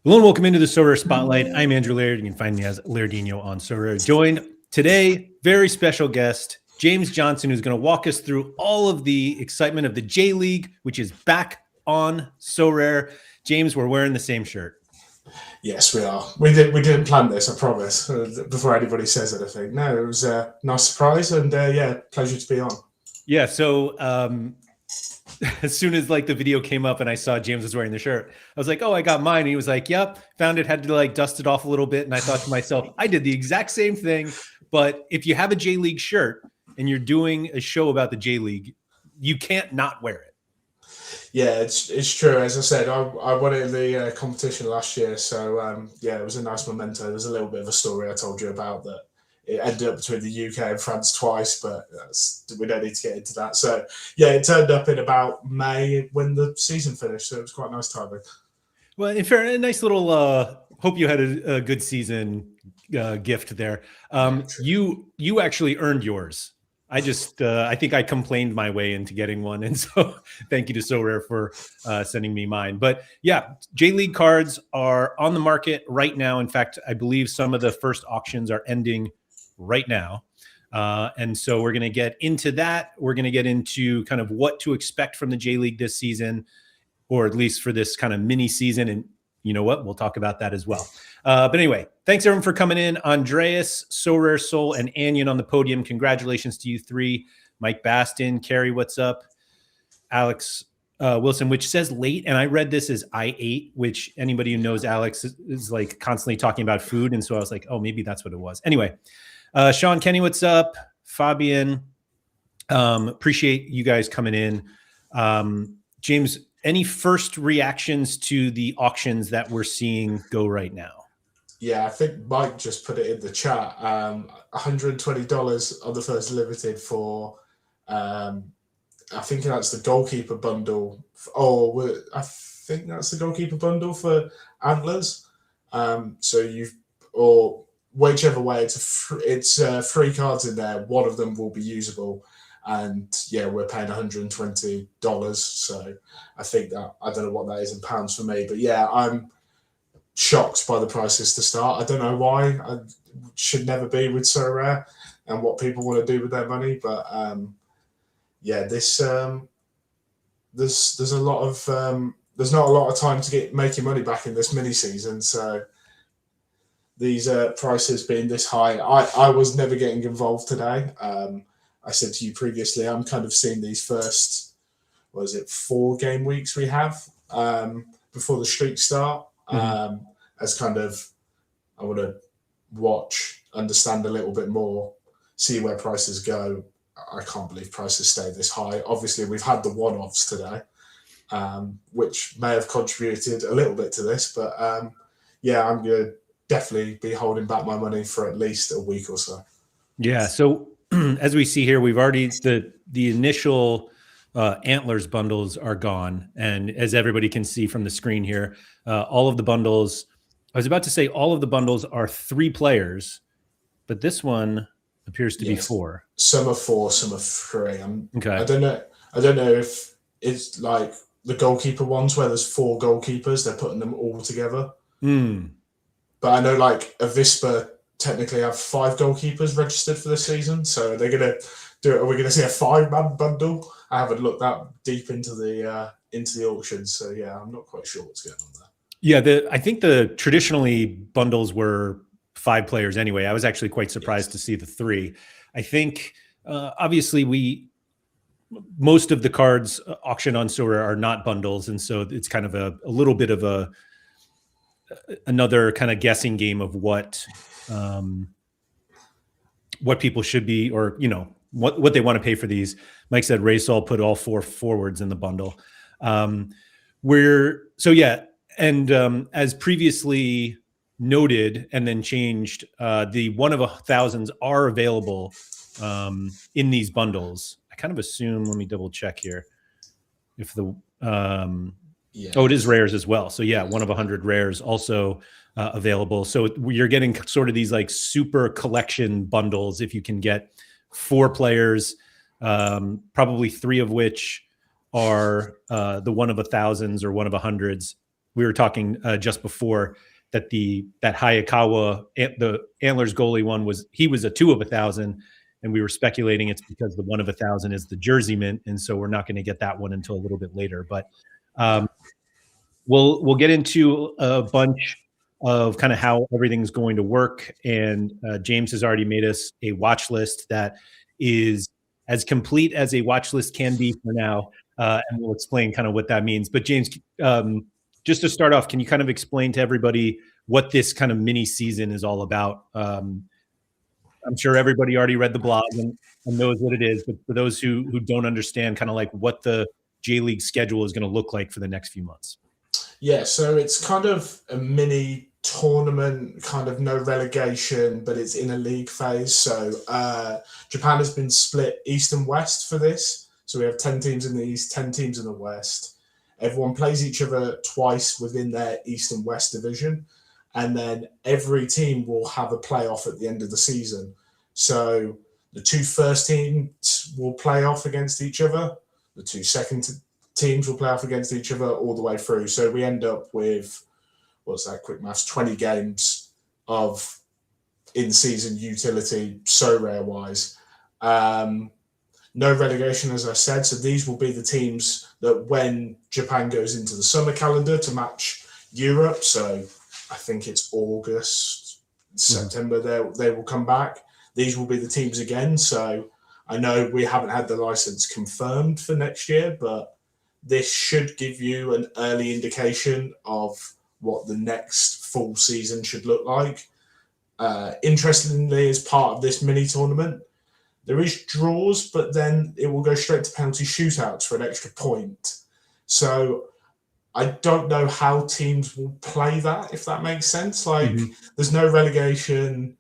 Hello and welcome into the Sorare Spotlight. I'm Andrew Laird. You can find me as Lairdino on Sorare. Joined today, very special guest, James Johnson, who's going to walk us through all of the excitement of the J-League, which is back on Sorare. James, we're wearing the same shirt. Yes, we are. We didn't plan this, I promise, before anybody says anything. No, it was a nice surprise and yeah, pleasure to be on. Yeah, so as soon as like the video came up and I saw James was wearing the shirt, I was like, oh, I got mine. And he was like, yep, found it, had to like dust it off a little bit. And I thought to myself, I did the exact same thing. But if you have a J-League shirt and you're doing a show about the J-League, you can't not wear it. Yeah, it's true. As I said, I won it in the competition last year. So yeah, it was a nice memento. There's a little bit of a story I told you about that. It ended up between the UK and France twice, but we don't need to get into that. So, yeah, it turned up in about May when the season finished, so it was quite nice timing. Well, in fair, a nice little hope you had a good season gift there. You actually earned yours. I think I complained my way into getting one, and so thank you to Sorare for sending me mine. But yeah, J-League cards are on the market right now. In fact, I believe some of the first auctions are ending right now. And so we're going to get into that. We're going to get into kind of what to expect from the J-League this season, or at least for this kind of mini season. And you know what? We'll talk about that as well. But anyway, thanks everyone for coming in. Andreas, Sorare Soul, and Anion on the podium. Congratulations to you three. Mike Baston, Carrie, what's up? Alex Wilson, which says late, and I read this as I ate, which anybody who knows Alex is like constantly talking about food. And so I was like, oh, maybe that's what it was. Anyway, Sean Kenny, what's up? Fabian, appreciate you guys coming in. James, any first reactions to the auctions that we're seeing go right now? Yeah, I think Mike just put it in the chat. $120 on the first limited for, I think that's the goalkeeper bundle. I think that's the goalkeeper bundle for Antlers. Or whichever way, it's three cards in there. One of them will be usable. And yeah, we're paying $120. So I think that, I don't know what that is in pounds for me, but yeah, I'm shocked by the prices to start. I don't know why. I should never be with Sorare and what people want to do with their money, but yeah, this there's a lot of there's not a lot of time to get making money back in this mini season. So these prices being this high, I was never getting involved today. I said to you previously, I'm kind of seeing these first, 4 game weeks we have before the streaks start, as kind of, I want to watch, understand a little bit more, see where prices go. I can't believe prices stay this high. Obviously, we've had the one-offs today, which may have contributed a little bit to this, but yeah, I'm going to definitely be holding back my money for at least a week or so. Yeah, so as we see here, we've already, the initial Antlers bundles are gone. And as everybody can see from the screen here, all of the bundles, I was about to say all of the bundles are 3 players, but this one appears to be 4. Some are 4, some are 3. Okay. I don't know if it's like the goalkeeper ones where there's 4 goalkeepers, they're putting them all together. But I know like Avispa technically have 5 goalkeepers registered for this season, so they're gonna do it. Are we gonna see a 5-man bundle? I haven't looked that deep into the auction, so yeah, I'm not quite sure what's going on there. Yeah, I think the traditionally bundles were 5 players anyway. I was actually quite surprised to see the 3. I think obviously most of the cards auctioned on Sorare are not bundles, and so it's kind of a little bit of another kind of guessing game of what people should be, or you know what they want to pay for these. Mike said Raysol put all 4 forwards in the bundle. As previously noted and then changed, the 1 of 1,000s are available in these bundles. I kind of assume, let me double check here, if the it is rares as well. So yeah, 1 of 100 rares also available. So you're getting sort of these like super collection bundles if you can get 4 players, probably 3 of which are the 1 of 1,000s or 1 of 100s, we were talking just before that that Hayakawa, the Antlers goalie one, he was a 2 of 1,000, and we were speculating it's because the 1 of 1,000 is the jersey mint, and so we're not going to get that one until a little bit later. But we'll get into a bunch of kind of how everything's going to work, and James has already made us a watch list that is as complete as a watch list can be for now, and we'll explain kind of what that means. But James, just to start off, can you kind of explain to everybody what this kind of mini season is all about? I'm sure everybody already read the blog and knows what it is, but for those who don't understand, kind of like what the J-League schedule is going to look like for the next few months. Yeah, so it's kind of a mini tournament, kind of no relegation, but it's in a league phase. So Japan has been split east and west for this. So we have 10 teams in the east, 10 teams in the west. Everyone plays each other twice within their east and west division. And then every team will have a playoff at the end of the season. So the 2 first teams will play off against each other. The 2 second teams will play off against each other all the way through. So we end up with, what's that, quick maths, 20 games of in-season utility, Sorare-wise. No relegation, as I said. So these will be the teams that when Japan goes into the summer calendar to match Europe, so I think it's August, September, they will come back. These will be the teams again. So I know we haven't had the license confirmed for next year, but this should give you an early indication of what the next full season should look like. Interestingly, as part of this mini tournament, there is draws, but then it will go straight to penalty shootouts for an extra point. So I don't know how teams will play that, if that makes sense. Like, there's no relegation.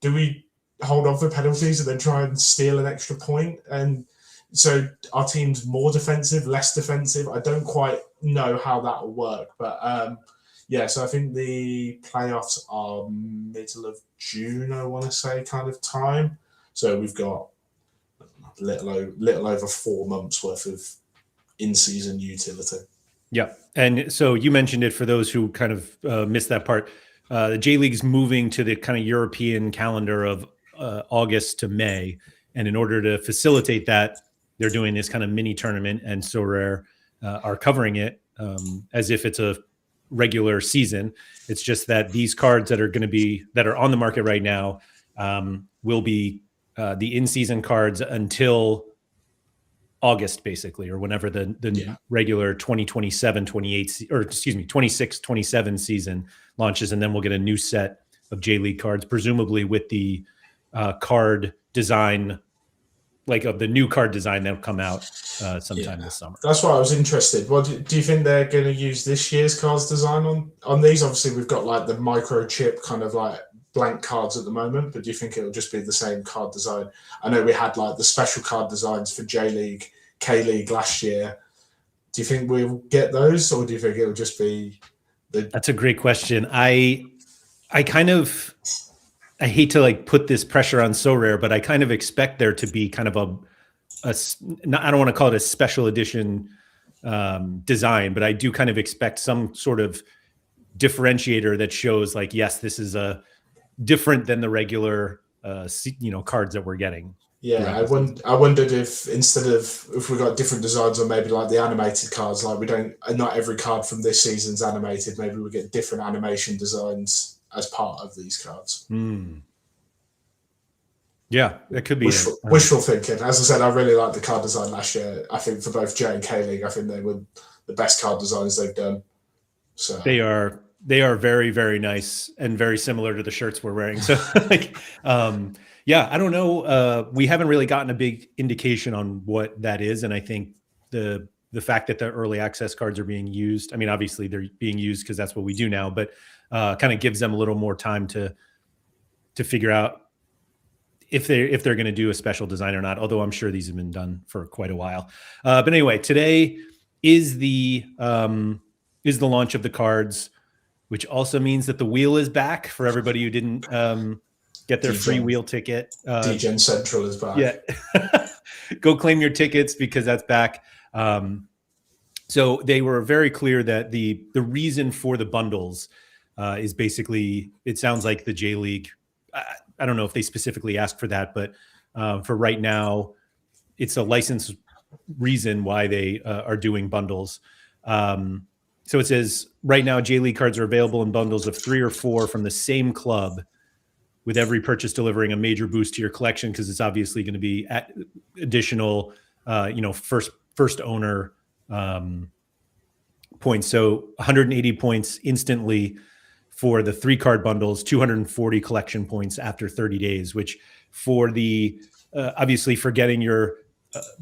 Do we hold on for penalties and then try and steal an extra point? And so are teams more defensive, less defensive? I don't quite know how that will work. But yeah, so I think the playoffs are middle of June, I want to say, kind of time. So we've got little over 4 months worth of in-season utility. Yeah. And so you mentioned it for those who kind of missed that part. The J-League's moving to the kind of European calendar of August to May. And in order to facilitate that, they're doing this kind of mini tournament, and Sorare are covering it as if it's a regular season. It's just that these cards that are on the market right now will be the in-season cards until August, basically, or whenever the regular 26-27 season launches, and then we'll get a new set of J-League cards, presumably with the card design, like of the new card design that'll come out sometime this summer. That's why I was interested. Well, do you think they're going to use this year's cards design on these? Obviously, we've got like the microchip kind of like blank cards at the moment, but do you think it'll just be the same card design? I know we had like the special card designs for J-League, K-League last year. Do you think we'll get those, or do you think it'll just be That's a great question. I hate to like put this pressure on Sorare, but I kind of expect there to be kind of I don't want to call it a special edition design, but I do kind of expect some sort of differentiator that shows like, yes, this is a different than the regular cards that we're getting. Yeah, I wondered if instead of if we got different designs, or maybe like the animated cards, like not every card from this season's animated, maybe we get different animation designs as part of these cards. Yeah, that could be wishful thinking. As I said, I really liked the card design last year. I think for both J and K League, I think they were the best card designs they've done. So they are very, very nice and very similar to the shirts we're wearing. So like, yeah, I don't know. We haven't really gotten a big indication on what that is. And I think the fact that the early access cards are being used, I mean, obviously they're being used because that's what we do now, but kind of gives them a little more time to figure out if they're going to do a special design or not, although I'm sure these have been done for quite a while. But anyway, today is the launch of the cards, which also means that the wheel is back for everybody who didn't get their free wheel ticket. DGen Central is back. Yeah. Go claim your tickets because that's back. So they were very clear that the reason for the bundles is basically, it sounds like the J.League, I don't know if they specifically asked for that, but for right now, it's a license reason why they are doing bundles. So it says right now J.League cards are available in bundles of 3 or 4 from the same club, with every purchase delivering a major boost to your collection, because it's obviously going to be additional, first owner points. So 180 points instantly for the 3 card bundles, 240 collection points after 30 days, which for the obviously for getting your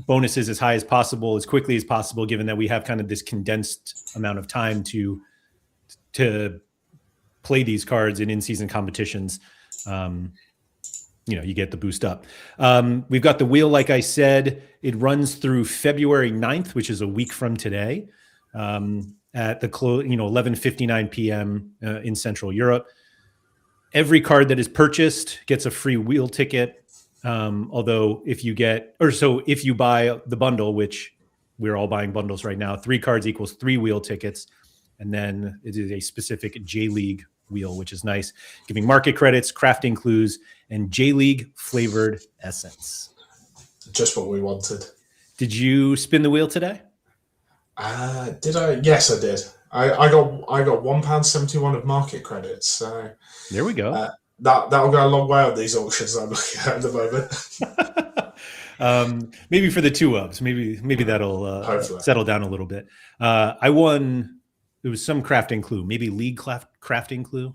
bonuses as high as possible, as quickly as possible, given that we have kind of this condensed amount of time to play these cards in in-season competitions. You get the boost up. We've got the wheel, like I said, it runs through February 9th, which is a week from today, at the 11:59 p.m. In Central Europe. Every card that is purchased gets a free wheel ticket. Although if you buy the bundle, which we're all buying bundles right now, 3 cards equals 3 wheel tickets. And then it is a specific J.League wheel, which is nice, giving market credits, crafting clues, and J.League flavored essence. Just what we wanted. Did you spin the wheel today? Did I? Yes, I did. I got £1.71 of market credits. So there we go. That'll go a long way on these auctions I'm looking at the moment. Maybe for the 2-ups, maybe that'll settle down a little bit. I won. There was some crafting clue, maybe league crafting clue,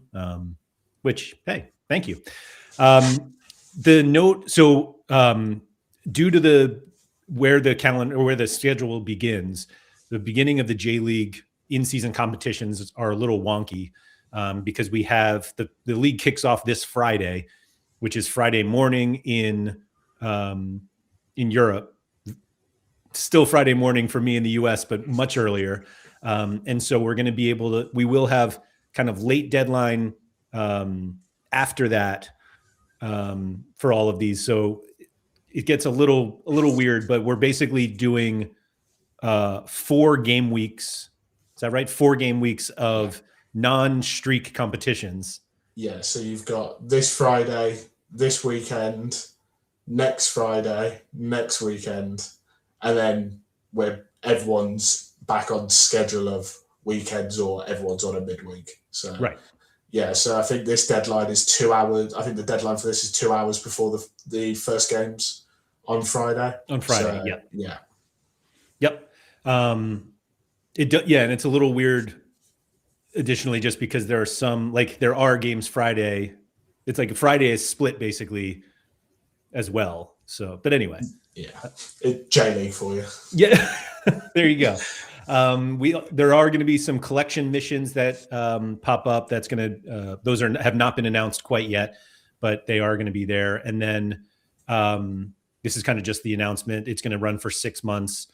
which, hey, thank you. The note. So due to where the calendar or where the schedule begins, the beginning of the J.League in-season competitions are a little wonky. Because we have the league kicks off this Friday, which is Friday morning in Europe. Still Friday morning for me in the US, but much earlier. And so we're going to we will have kind of late deadline after that for all of these. So it gets a little weird, but we're basically doing 4 game weeks. Is that right? 4 game weeks of non-streak competitions. Yeah, so you've got this Friday, this weekend, next Friday, next weekend, and then where everyone's back on schedule of weekends or everyone's on a midweek. So right. Yeah, so I think this deadline is 2 hours. I think the deadline for this is 2 hours before the first games on Friday. On Friday, so, yeah. Yep. And it's a little weird. Additionally, just because there are games Friday, it's like Friday is split basically as well. So, but anyway, J.League for you. Yeah, there you go. There are going to be some collection missions that pop up. That's going to have not been announced quite yet, but they are going to be there. And then this is kind of just the announcement. It's going to run for 6 months,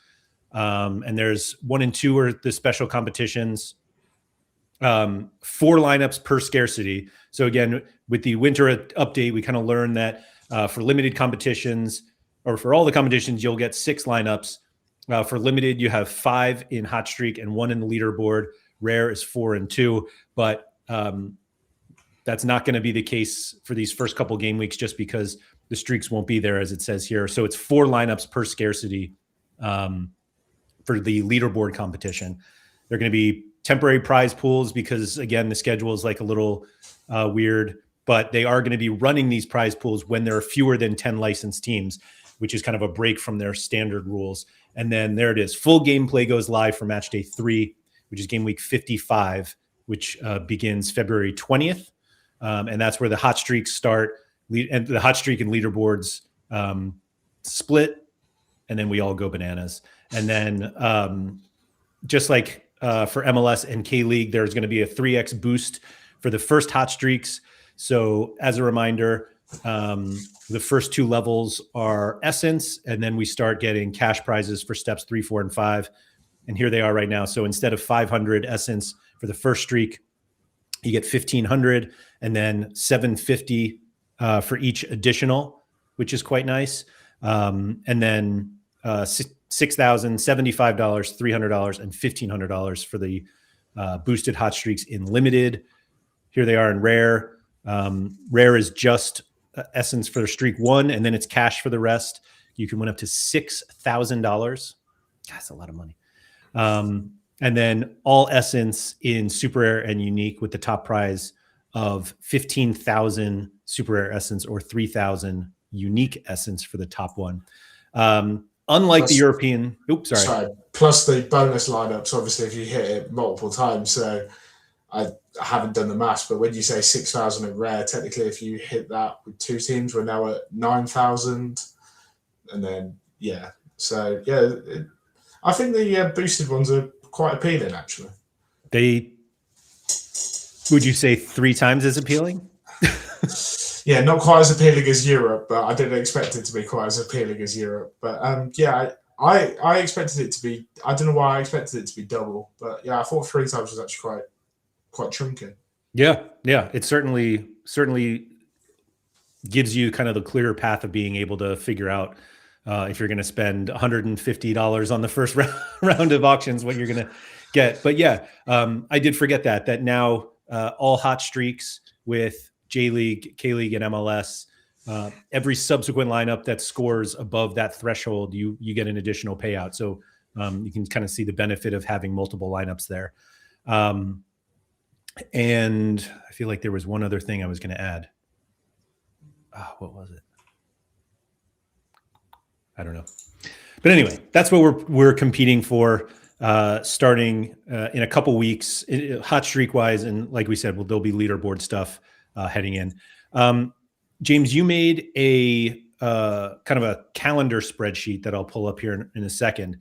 and there's 1 and 2 are the special competitions. 4 lineups per scarcity. So again, with the winter update, we kind of learned that for limited competitions, or for all the competitions, you'll get 6 lineups. For limited, you have 5 in hot streak and 1 in the leaderboard. Rare is 4 and 2, but that's not going to be the case for these first couple game weeks, just because the streaks won't be there, as it says here. So it's 4 lineups per scarcity for the leaderboard competition. They're going to be temporary prize pools because, again, the schedule is like a little weird, but they are going to be running these prize pools when there are fewer than 10 licensed teams, which is kind of a break from their standard rules. And then there it is. Full gameplay goes live for matchday 3, which is game week 55, which begins February 20th. And that's where the hot streaks start, and the hot streak and leaderboards split, and then we all go bananas. And then just like for MLS and K-League, there's going to be a 3x boost for the first hot streaks. So as a reminder, the first 2 levels are essence, and then we start getting cash prizes for steps 3, 4, and 5. And here they are right now. So instead of 500 essence for the first streak, you get 1,500, and then 750 for each additional, which is quite nice. And then $6,000, $75, $300, and $1,500 for the boosted hot streaks in limited. Here they are in rare. Rare is just essence for streak 1, and then it's cash for the rest. You can win up to $6,000. That's a lot of money. And then all essence in super rare and unique with the top prize of 15,000 super rare essence or 3,000 unique essence for the top one. Unlike the European, plus the bonus lineups, obviously, if you hit it multiple times. So I haven't done the maths, but when you say 6,000 at rare, technically, if you hit that with 2 teams, we're now at 9,000. And then, So, I think the boosted ones are quite appealing, actually. Would you say 3 times as appealing? Yeah, not quite as appealing as Europe, but I didn't expect it to be quite as appealing as Europe. But I expected it to be. I don't know why I expected it to be double, but I thought 3 times was actually quite chunky. Yeah, it certainly gives you kind of the clearer path of being able to figure out if you're going to spend $150 on the first round of auctions, what you're going to get. But I did forget that now all hot streaks with J.League, K-League, and MLS, every subsequent lineup that scores above that threshold, you get an additional payout. So you can kind of see the benefit of having multiple lineups there. And I feel like there was one other thing I was going to add. What was it? I don't know. But anyway, that's what we're competing for starting in a couple weeks, hot streak wise. And like we said, there'll be leaderboard stuff heading in. James, you made a kind of a calendar spreadsheet that I'll pull up here in a second.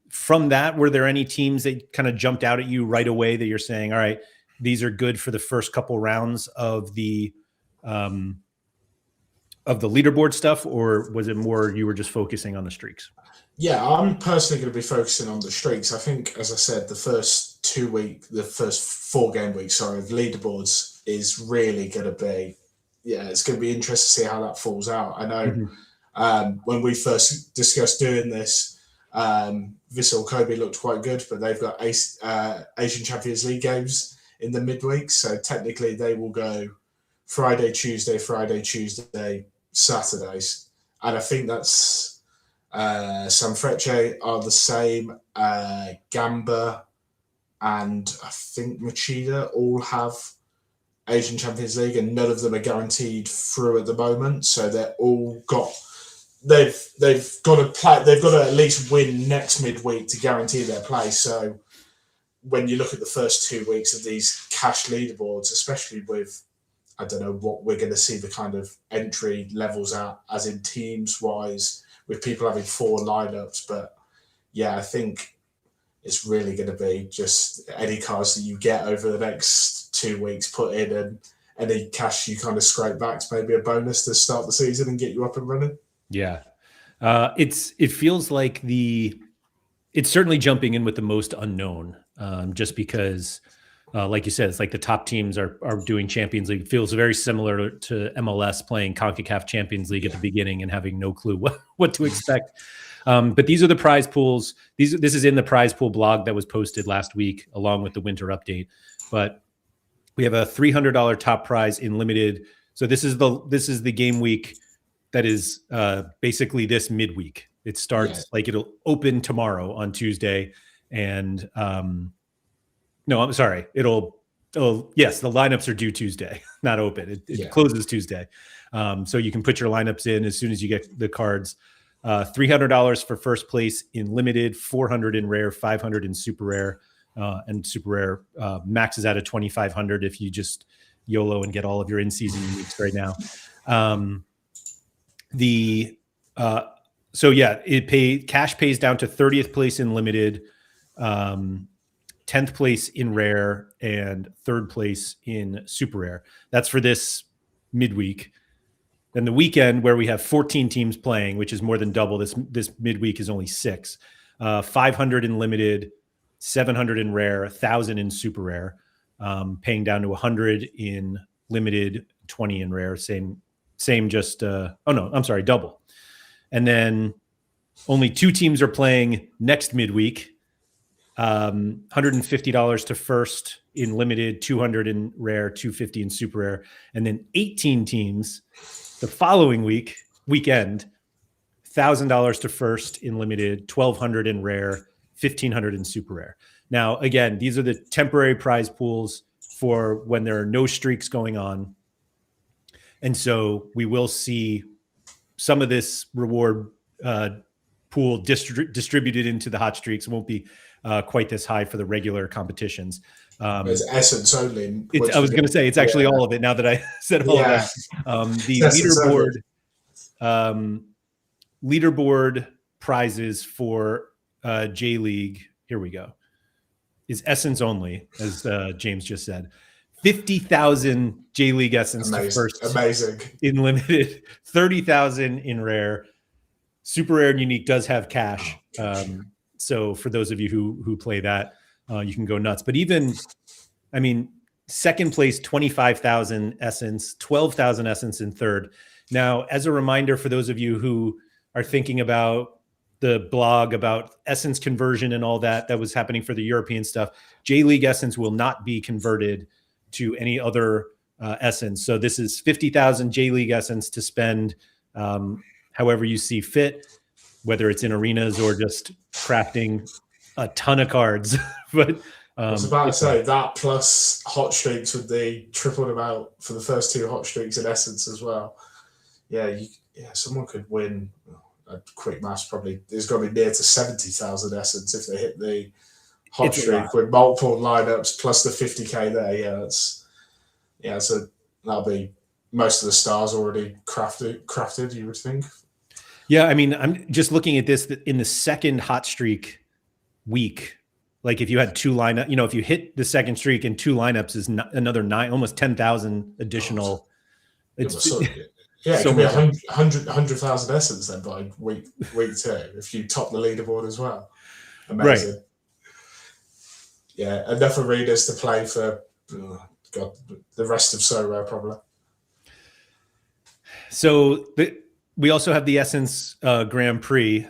From that, were there any teams that kind of jumped out at you right away that you're saying, all right, these are good for the first couple rounds of the leaderboard stuff, or was it more you were just focusing on the streaks? Yeah, I'm personally going to be focusing on the streaks. I think, as I said, the first 4 game weeks, of leaderboards is really going to be, it's going to be interesting to see how that falls out. I know when we first discussed doing this, Vissel Kobe looked quite good, but they've got Asian Champions League games in the midweek. So technically they will go Friday, Tuesday, Saturdays. And I think that's Sanfrecce are the same. Gamba and I think Machida all have Asian Champions League, and none of them are guaranteed through at the moment. So they're all they've got to play. They've got to at least win next midweek to guarantee their place. So when you look at the first 2 weeks of these cash leaderboards, especially with, I don't know what we're going to see the kind of entry levels at, as in teams wise, with people having 4 lineups. But I think it's really going to be just any cards that you get over the next 2 weeks put in, and any cash you kind of scrape back to maybe a bonus to start the season and get you up and running. Yeah. It feels like it's certainly jumping in with the most unknown, just because, like you said, it's like the top teams are doing Champions League. It feels very similar to MLS playing CONCACAF Champions League at the beginning and having no clue what to expect. But these are the prize pools. This is in the prize pool blog that was posted last week along with the winter update. But we have a $300 top prize in limited. So this is the game week that is basically this midweek. It starts like it'll open tomorrow on Tuesday, and no, I'm sorry. Yes, the lineups are due Tuesday, not open. It closes Tuesday. So you can put your lineups in as soon as you get the cards. $300 for first place in limited, $400 in rare, $500 in super rare, and super rare maxes out at $2,500 if you just YOLO and get all of your in-season weeks right now. Cash pays down to 30th place in limited, 10th place in rare, and 3rd place in super rare. That's for this midweek. Then the weekend, where we have 14 teams playing, which is more than double. This midweek is only 6. 500 in limited, 700 in rare, 1,000 in super rare, paying down to 100 in limited, 20 in rare. Double. And then Only 2 teams are playing next midweek. $150 to first in limited, 200 in rare, 250 in super rare, and then 18 teams the following weekend, $1,000 to first in limited, 1,200 in rare, 1,500 in super rare. Now, again, these are the temporary prize pools for when there are no streaks going on. And so we will see some of this reward pool distributed into the hot streaks. It won't be quite this high for the regular competitions. It's essence only. I was going to say it's actually all of it now that I said all of that. The leaderboard prizes for J.League, here we go, is essence only, as James just said. 50,000 J.League essence to first. Amazing. In limited, 30,000 in rare. Super rare and unique does have cash. So for those of you who play that, you can go nuts. But even, I mean, second place, 25,000 essence, 12,000 essence in third. Now, as a reminder for those of you who are thinking about the blog about essence conversion and all that was happening for the European stuff, J.League essence will not be converted to any other essence. So this is 50,000 J.League essence to spend however you see fit, whether it's in arenas or just crafting a ton of cards. But I was about to say that plus hot streaks with the tripled amount for the first 2 hot streaks in essence as well. Yeah, someone could win. A quick maths probably is going to be near to 70,000 essence if they hit the hot streak with multiple lineups plus the 50k there. So that'll be most of the stars already crafted. You would think. Yeah, I mean, I'm just looking at this in the second hot streak week. Like if you had 2 lineup, if you hit the second streak and 2 lineups is another 9, almost 10,000 additional. It could be 100,000 essence then by week 2 if you top the leaderboard as well. Amazing. Right. Yeah, enough arenas to play for the rest of Sorare probably. So we also have the Essence Grand Prix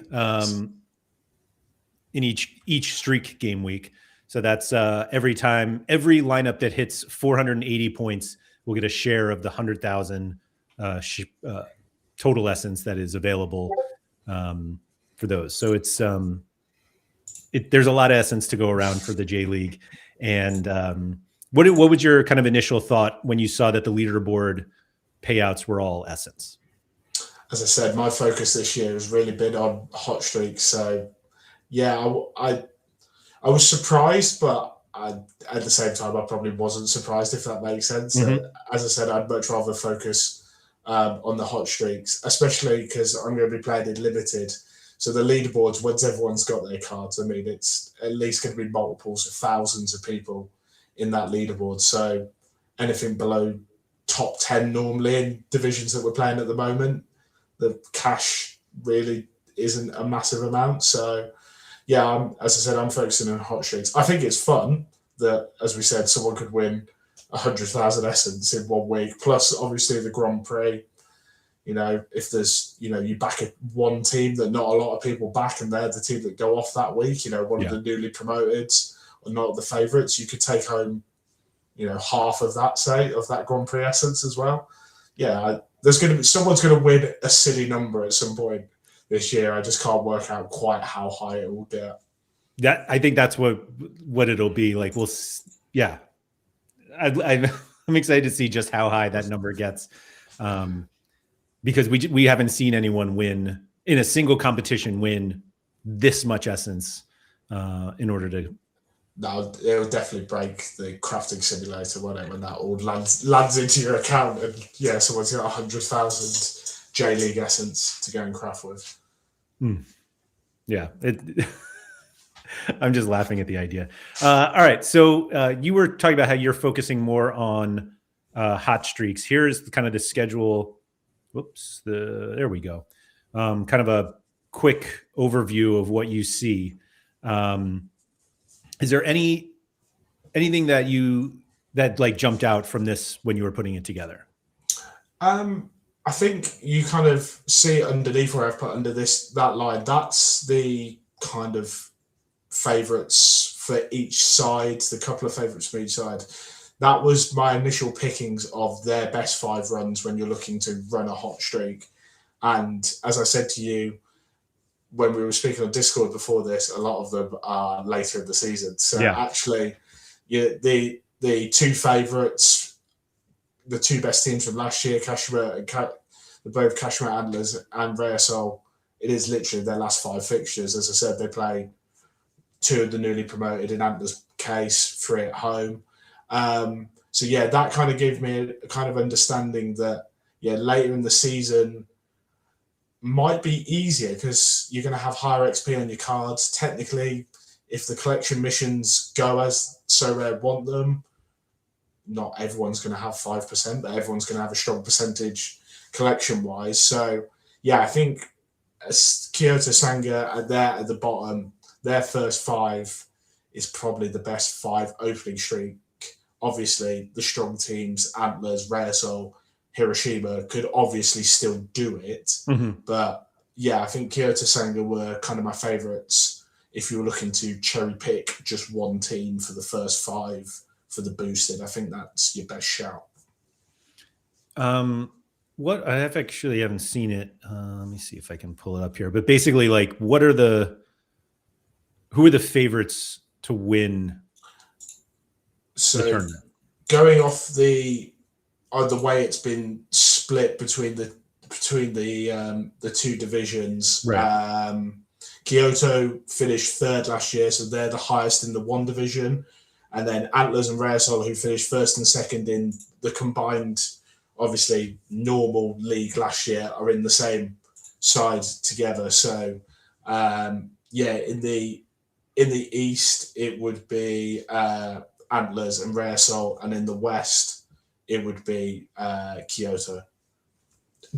in each streak game week. So that's every lineup that hits 480 points will get a share of the 100,000 total essence that is available for those. So it's there's a lot of essence to go around for the J.League. And what was your kind of initial thought when you saw that the leaderboard payouts were all essence? As I said, my focus this year has really been on hot streaks. So yeah, I was surprised, but at the same time, I probably wasn't surprised, if that makes sense. Mm-hmm. As I said, I'd much rather focus on the hot streaks, especially because I'm going to be playing in limited. So the leaderboards, once everyone's got their cards, I mean, it's at least going to be multiples of thousands of people in that leaderboard. So anything below top 10 normally in divisions that we're playing at the moment, the cash really isn't a massive amount. So yeah, as I said, I'm focusing on hot streaks. I think it's fun that, as we said, someone could win 100,000 essence in 1 week, plus obviously the Grand Prix. If there's, you back one team that not a lot of people back, and they're the team that go off that week, one of the newly promoted or not the favourites, you could take home, half of that, say, of that Grand Prix essence as well. Yeah, someone's going to win a silly number at some point this year. I just can't work out quite how high it will get. I think that's what it'll be like. I'm excited to see just how high that number gets, because we haven't seen anyone win in a single competition win this much essence in order to. No, it'll definitely break the crafting simulator, won't it, when that all lands into your account, and someone's got 100,000 J.League essence to go and craft with. Yeah, I'm just laughing at the idea. All right, so you were talking about how you're focusing more on hot streaks. Here's kind of the schedule. Whoops, there we go. Kind of a quick overview of what you see. Is there anything that like jumped out from this when you were putting it together? I think you kind of see it underneath where I've put under that line. That's the kind of favourites for each side, the couple of favourites for each side. That was my initial pickings of their best 5 runs when you're looking to run a hot streak. And as I said to you when we were speaking on Discord before this, a lot of them are later in the season. So actually, the 2 favourites, the 2 best teams from last year, Kashima and both Kashima Antlers and Reasol, it is literally their last 5 fixtures. As I said, they play 2 of the newly promoted in Antlers' case, 3 at home. So that kind of gave me a kind of understanding that later in the season might be easier because you're going to have higher XP on your cards. Technically, if the collection missions go as Sorare want them, not everyone's going to have 5%, but everyone's going to have a strong percentage collection-wise. So, I think Kyoto Sanga are there at the bottom. Their first 5 is probably the best 5 opening streak. Obviously, the strong teams, Antlers, Reasol, Hiroshima, could obviously still do it. Mm-hmm. But I think Kyoto Sanga were kind of my favourites if you were looking to cherry pick just one team for the first 5 for the boosted. I think that's your best shout. What I haven't seen it. Let me see if I can pull it up here. But basically, like, who are the favorites to win the tournament? Going off the way it's been split between the 2 divisions, right. Kyoto finished 3rd last year, so they're the highest in the 1 division, and then Antlers and Reasol, who finished 1st and 2nd in the combined, obviously normal league last year, are in the same side together. So in the east it would be Antlers and Reasol, and in the west it would be Kyoto.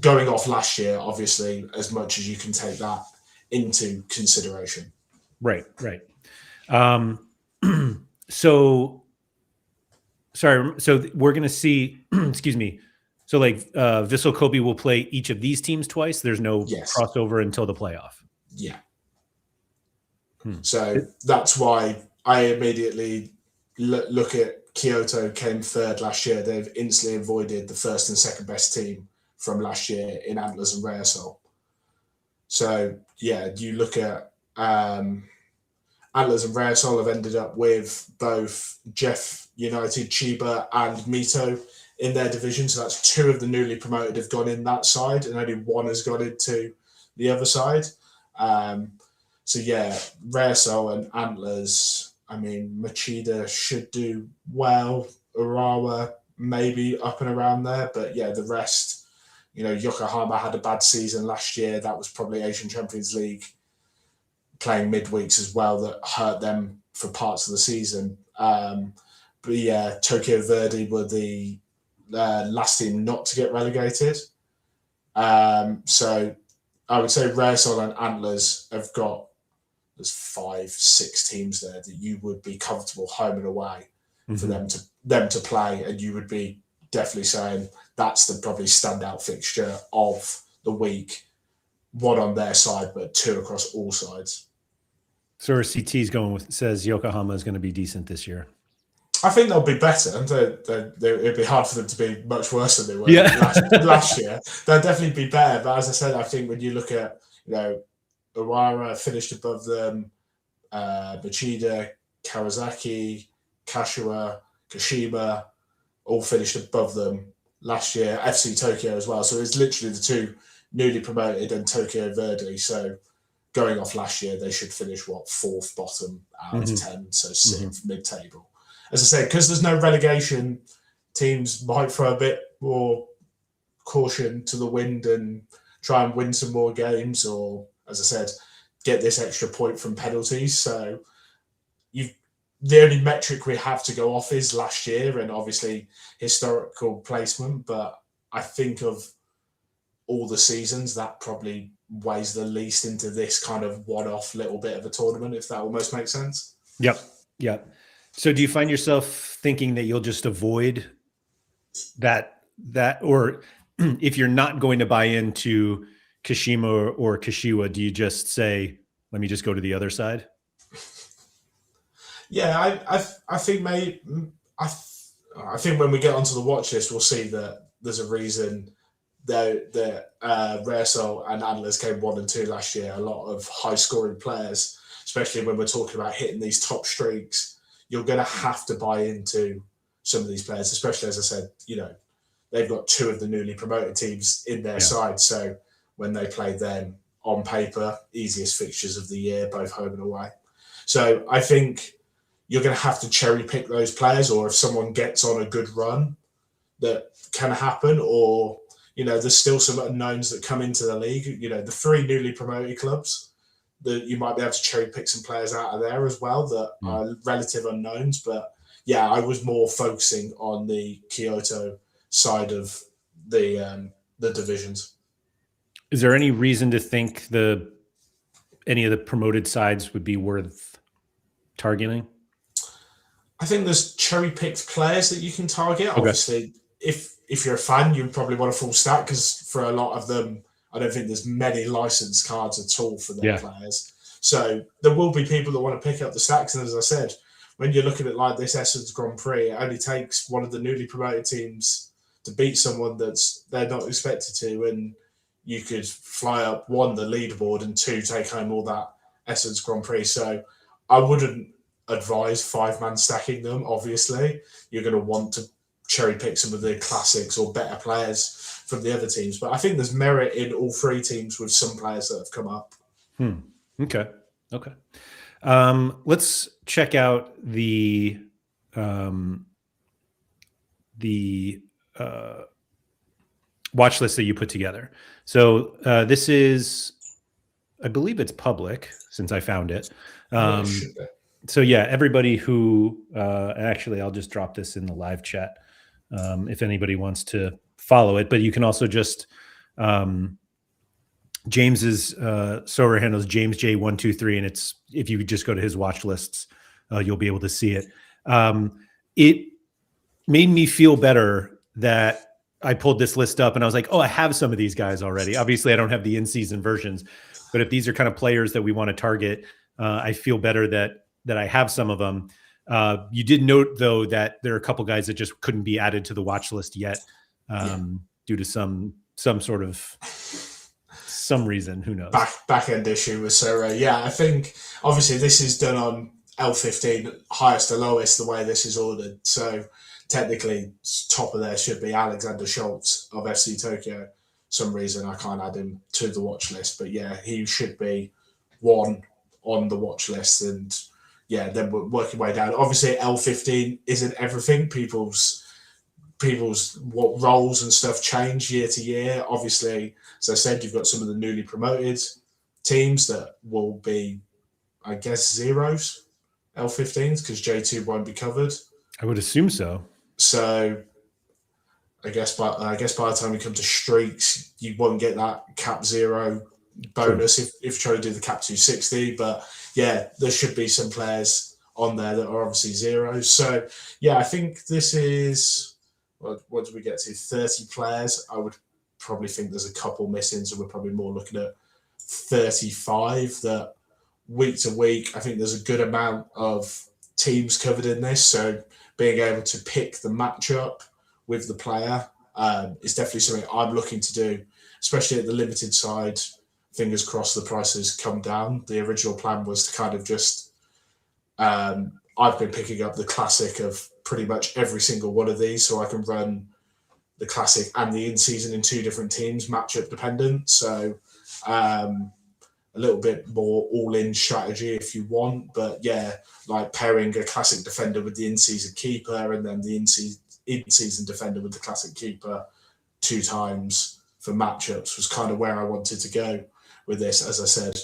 Going off last year, obviously, as much as you can take that into consideration. Right. So we're going to see, excuse me. So like Vissel Kobe will play each of these teams twice. There's no crossover until the playoff. Yeah. So that's why I immediately look at Kyoto came 3rd last year. They've instantly avoided the 1st and 2nd best team from last year in Antlers and Reasol. So you look at Antlers and Reasol have ended up with both Jeff United, Chiba, and Mito in their division. So that's 2 of the newly promoted have gone in that side, and only 1 has gone into the other side. Reasol and Antlers, I mean, Machida should do well. Urawa maybe up and around there, but the rest, Yokohama had a bad season last year. That was probably Asian Champions League playing midweeks as well that hurt them for parts of the season. Tokyo Verdy were the last team not to get relegated. So I would say Reasol and Antlers have got, there's 5-6 teams there that you would be comfortable home and away for them to play, and you would be definitely saying that's the probably standout fixture of the week. 1 on their side, but 2 across all sides. So our CT's says Yokohama is going to be decent this year. I think they'll be better. It'd be hard for them to be much worse than they were last year. They'll definitely be better. But as I said, I think when you look at, Urawa finished above them, Machida, Kawasaki, Kashiwa, Kashima, all finished above them last year. FC Tokyo as well. So it's literally the 2 newly promoted and Tokyo Verdy. So going off last year, they should finish 4th bottom out of 10. So 6th mid-table. As I said, because there's no relegation, teams might throw a bit more caution to the wind and try and win some more games, or, as I said, get this extra point from penalties. So the only metric we have to go off is last year and obviously historical placement. But I think of all the seasons, that probably weighs the least into this kind of one-off little bit of a tournament, if that almost makes sense. Yep. So do you find yourself thinking that you'll just avoid that, or if you're not going to buy into Kashima or Kashiwa, do you just say, let me just go to the other side? Yeah, I think I think when we get onto the watch list, we'll see that there's a reason that Rare Soul and Antlers came 1 and 2 last year. A lot of high scoring players, especially when we're talking about hitting these top streaks. You're going to have to buy into some of these players, especially as I said, they've got 2 of the newly promoted teams in their side. So when they play them on paper, easiest fixtures of the year, both home and away. So I think you're going to have to cherry pick those players, or if someone gets on a good run, that can happen, or there's still some unknowns that come into the league. The 3 newly promoted clubs, that you might be able to cherry pick some players out of there as well that are relative unknowns. But yeah, I was more focusing on the Kyoto side of the divisions. Is there any reason to think any of the promoted sides would be worth targeting? I think there's cherry-picked players that you can target. Okay. Obviously, if you're a fan, you probably want a full stack, because for a lot of them, I don't think there's many licensed cards at all for their players. So there will be people that want to pick up the stacks. And as I said, when you're looking at like this Essence Grand Prix, it only takes one of the newly promoted teams to beat someone they're not expected to, and you could fly up 1, the leaderboard, and 2, take home all that Essence Grand Prix. So I wouldn't advise 5-man stacking them. Obviously, you're going to want to cherry pick some of the classics or better players from the other teams. But I think there's merit in all 3 teams with some players that have come up. Okay. Let's check out the watch list that you put together. So this is, I believe it's public since I found it. So yeah, everybody who actually, I'll just drop this in the live chat if anybody wants to follow it. But you can also just James's Sorare handle is James J123, and it's, if you just go to his watch lists, you'll be able to see it. It made me feel better that I pulled this list up and I was like, oh, I have some of these guys already. Obviously, I don't have the in-season versions, but if these are kind of players that we want to target, I feel better that I have some of them. You did note, though, that there are a couple guys that just couldn't be added to the watch list yet due to some sort of some reason. Who knows? Back end issue with Sorare. Yeah, I think obviously this is done on L15, highest to lowest, the way this is ordered. So technically, top of there should be Alexander Schultz of FC Tokyo. Some reason I can't add him to the watch list, but yeah, he should be 1 on the watch list. And yeah, then we're working way down. Obviously, L15 isn't everything. People's what roles and stuff change year to year. Obviously, as I said, you've got some of the newly promoted teams that will be, I guess, zeros, L15s, because J2 won't be covered. I would assume so. So I guess by the time we come to Streaks, you won't get that cap 0 bonus if you're trying to do the cap 260. But yeah, there should be some players on there that are obviously zeros. So yeah, I think this is, what did we get to? 30 players. I would probably think there's a couple missing, so we're probably more looking at 35 that week to week. I think there's a good amount of teams covered in this. So being able to pick the matchup with the player is definitely something I'm looking to do, especially at the limited side. Fingers crossed the prices come down. The original plan was to kind of just, I've been picking up the classic of pretty much every single one of these, so I can run the classic and the in-season in 2 different teams, matchup dependent. So a little bit more all-in strategy if you want. But yeah, like pairing a classic defender with the in-season keeper and then the in-season defender with the classic keeper 2 times for matchups was kind of where I wanted to go with this. As I said,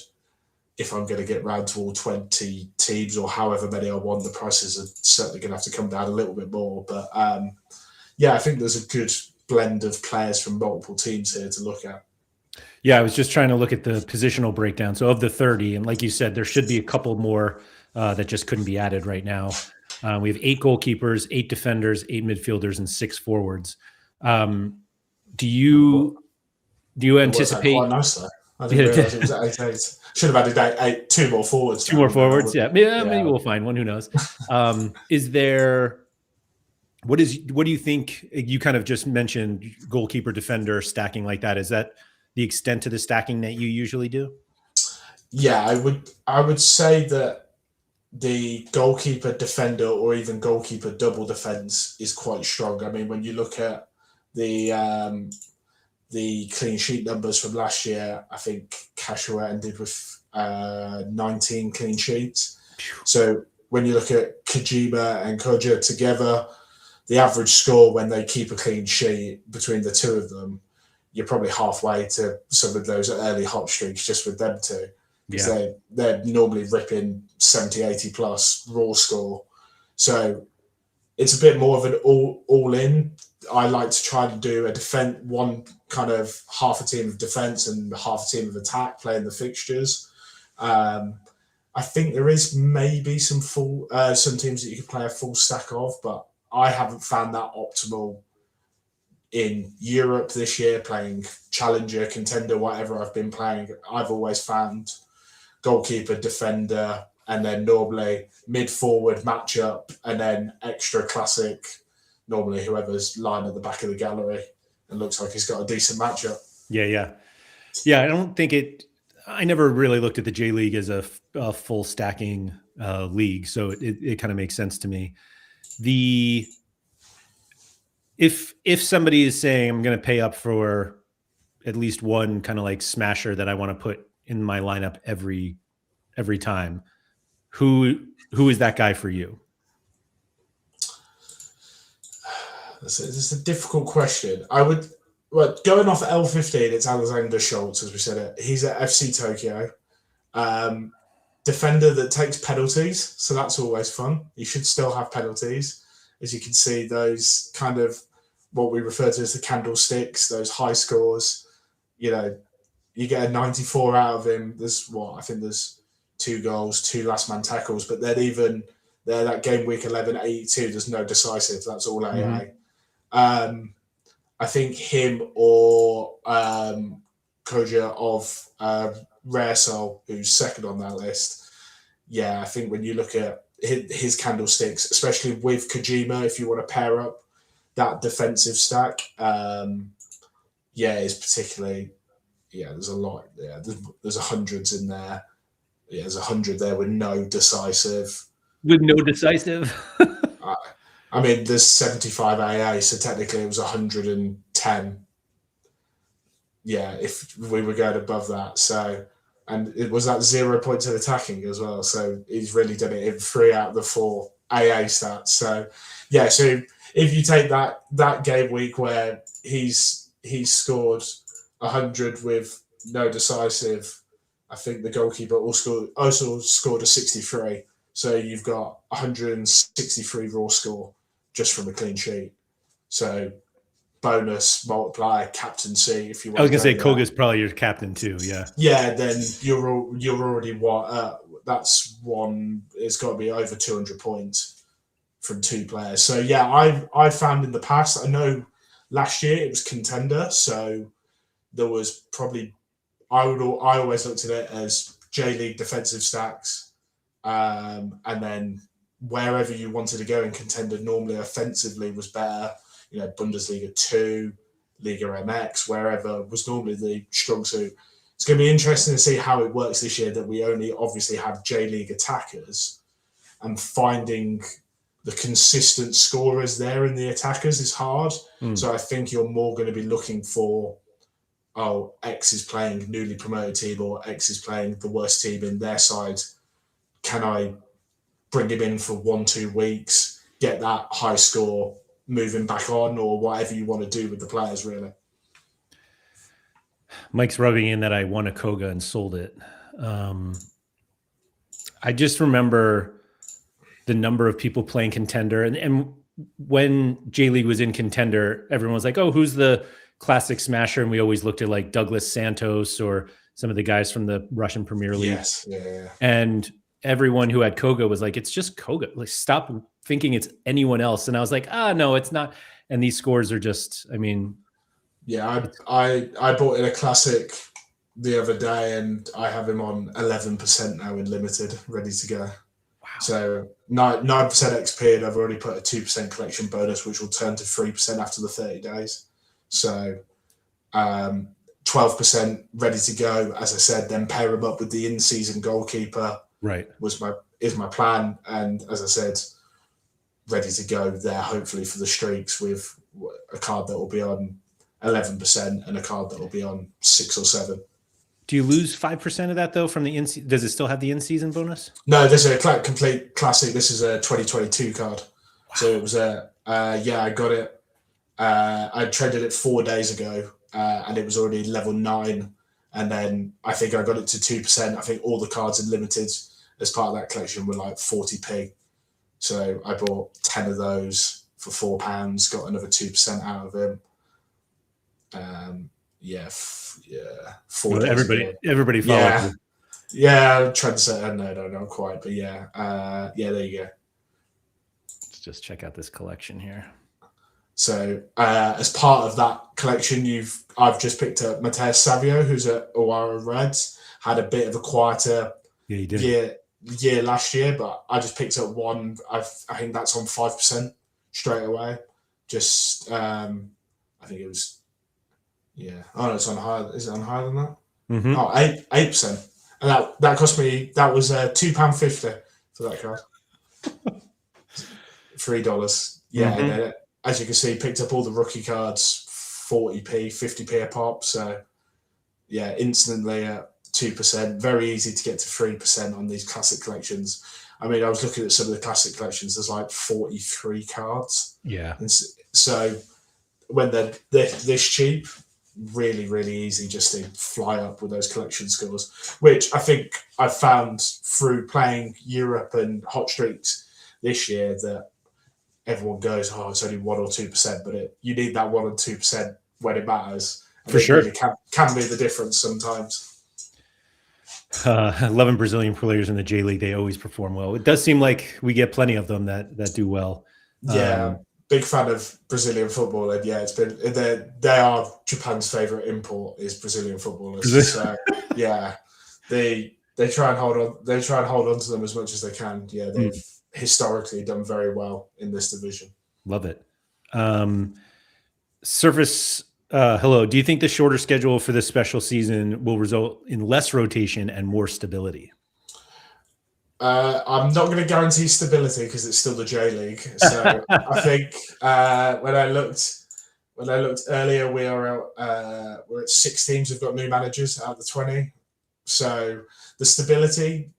if I'm going to get round to all 20 teams or however many I want, the prices are certainly going to have to come down a little bit more. But yeah, I think there's a good blend of players from multiple teams here to look at. Yeah, I was just trying to look at the positional breakdown. So of the 30, and like you said, there should be a couple more that just couldn't be added right now. We have 8 goalkeepers, 8 defenders, 8 midfielders, and 6 forwards. Do you It worked out anticipate quite nice though. I didn't realise it was at 8-8. Should have added eight, two more forwards. Two more forwards? Yeah. Maybe Yeah. we'll find one. Who knows? Is there? What do you think? You kind of just mentioned goalkeeper, defender, stacking like that. Is that the extent of the stacking that you usually do? Yeah, I would say that the goalkeeper, defender, or even goalkeeper double defense is quite strong. I mean, when you look at the clean sheet numbers from last year, I think Cashua ended with 19 clean sheets. So when you look at Kojima and Koja together, the average score when they keep a clean sheet between the two of them, you're probably halfway to some of those early hot streaks just with them two. Because they're normally ripping 70, 80 plus raw score. So it's a bit more of an all in. I like to try to do one kind of half a team of defense and half a team of attack, playing the fixtures. I think there is maybe some teams that you could play a full stack of, but I haven't found that optimal in Europe this year, playing challenger, contender, whatever I've been playing. I've always found goalkeeper, defender, and then normally mid-forward matchup, and then extra classic, normally whoever's lying at the back of the gallery and looks like he's got a decent matchup. Yeah. I don't think I never really looked at the J-League as a full stacking league, so it kind of makes sense to me. If somebody is saying I'm going to pay up for at least one kind of like smasher that I want to put in my lineup every time, who is that guy for you? It's a difficult question. Going off L15, it's Alexander Schultz, as we said it. He's at FC Tokyo. Defender that takes penalties, so that's always fun. You should still have penalties. As you can see, those kind of what we refer to as the candlesticks, those high scores, you get a 94 out of him. I think there's 2 goals, 2 last man tackles, but then that game week 11, 82, there's no decisive. That's all AA. Mm-hmm. I think him or Koja of Rare Soul, who's second on that list. Yeah, I think when you look at his candlesticks, especially with Kojima, if you want to pair up that defensive stack, is particularly, there's a lot. Yeah, there's hundreds in there. Yeah, there's 100 there with no decisive. With no decisive? I mean, there's 75 AA, so technically it was 110. Yeah, if we were going above that. So, and it was that 0 points in attacking as well. So he's really done it in 3 out of the 4 AA stats. So, so if you take that game week where he's scored 100 with no decisive, I think the goalkeeper also scored a 63. So you've got 163 raw score just from a clean sheet. So bonus, multiply, captaincy. If you want, I was going to say Koga's probably your captain too. Yeah. Yeah, then you're already that's one. It's got to be over 200 points from 2 players. So I found in the past. I know last year it was contender, so there was probably. I always looked at it as J-League defensive stacks, and then wherever you wanted to go in contender, normally offensively was better. Bundesliga 2, Liga MX, wherever was normally the strong suit. It's going to be interesting to see how it works this year that we only obviously have J-League attackers, and finding the consistent scorers there in the attackers is hard. So I think you're more going to be looking for, X is playing newly promoted team or X is playing the worst team in their side. Can I bring him in for 1-2 weeks, get that high score, move him back on, or whatever you want to do with the players, really? Mike's rubbing in that I won a Koga and sold it. I just remember the number of people playing contender. And when J-League was in contender, everyone was like, oh, who's the classic smasher? And we always looked at like Douglas Santos or some of the guys from the Russian Premier League. Yes. Yeah. And everyone who had Koga was like, it's just Koga. Like, stop thinking it's anyone else. And I was like, no, it's not. And these scores are just, Yeah, I bought in a classic the other day, and I have him on 11% now in limited, ready to go. Wow. So 9% XP, and I've already put a 2% collection bonus, which will turn to 3% after the 30 days. So 12% ready to go. As I said, then pair him up with the in-season goalkeeper. Right. Is my plan, and as I said, ready to go there. Hopefully for the streaks with a card that will be on 11% and a card that will be on 6 or 7. Do you lose 5% of that though from the in? Does it still have the in-season bonus? No, there's a complete classic. This is a 2022 card. Wow. So it was I got it. I traded it 4 days ago, and it was already level 9. And then I think I got it to 2%. I think all the cards in limited as part of that collection were like 40p. So I bought 10 of those for £4, got another 2% out of him. 4 days everybody followed. Yeah, trendsetter. No, not quite, but yeah, there you go. Let's just check out this collection here. So as part of that collection, I've just picked up Mateus Savio, who's at Owara Reds. Had a bit of a quieter year last year, but I just picked up one. I think that's on 5% straight away. Just I think it was. Yeah. Oh no, it's on higher. Is it on higher than that? Mm-hmm. Oh, 8%. And that cost me. That was £2.50 for that card. $3. Yeah. Mm-hmm. And as you can see, picked up all the rookie cards, 40p, 50p a pop. So yeah, instantly at 2%. Very easy to get to 3% on these classic collections. I mean, I was looking at some of the classic collections. There's like 43 cards. Yeah. And so when they're this cheap, really, really easy just to fly up with those collection scores, which I think I found through playing Europe and Hot Streaks this year that everyone goes, oh, it's only 1 or 2%, but you need that 1 or 2% when it matters. And for sure. Really can be the difference sometimes. 11 Brazilian players in the J-League, they always perform well. It does seem like we get plenty of them that do well. Yeah. Big fan of Brazilian football, and yeah, it's been they are Japan's favorite import is Brazilian footballers. So yeah, they try and hold on. They try and hold on to them as much as they can. Yeah, they've historically done very well in this division. Love it. Surface. Hello. Do you think the shorter schedule for this special season will result in less rotation and more stability? I'm not going to guarantee stability because it's still the J-League. So I think when I looked earlier, we're at 6 teams have got new managers out of the 20. So the stability,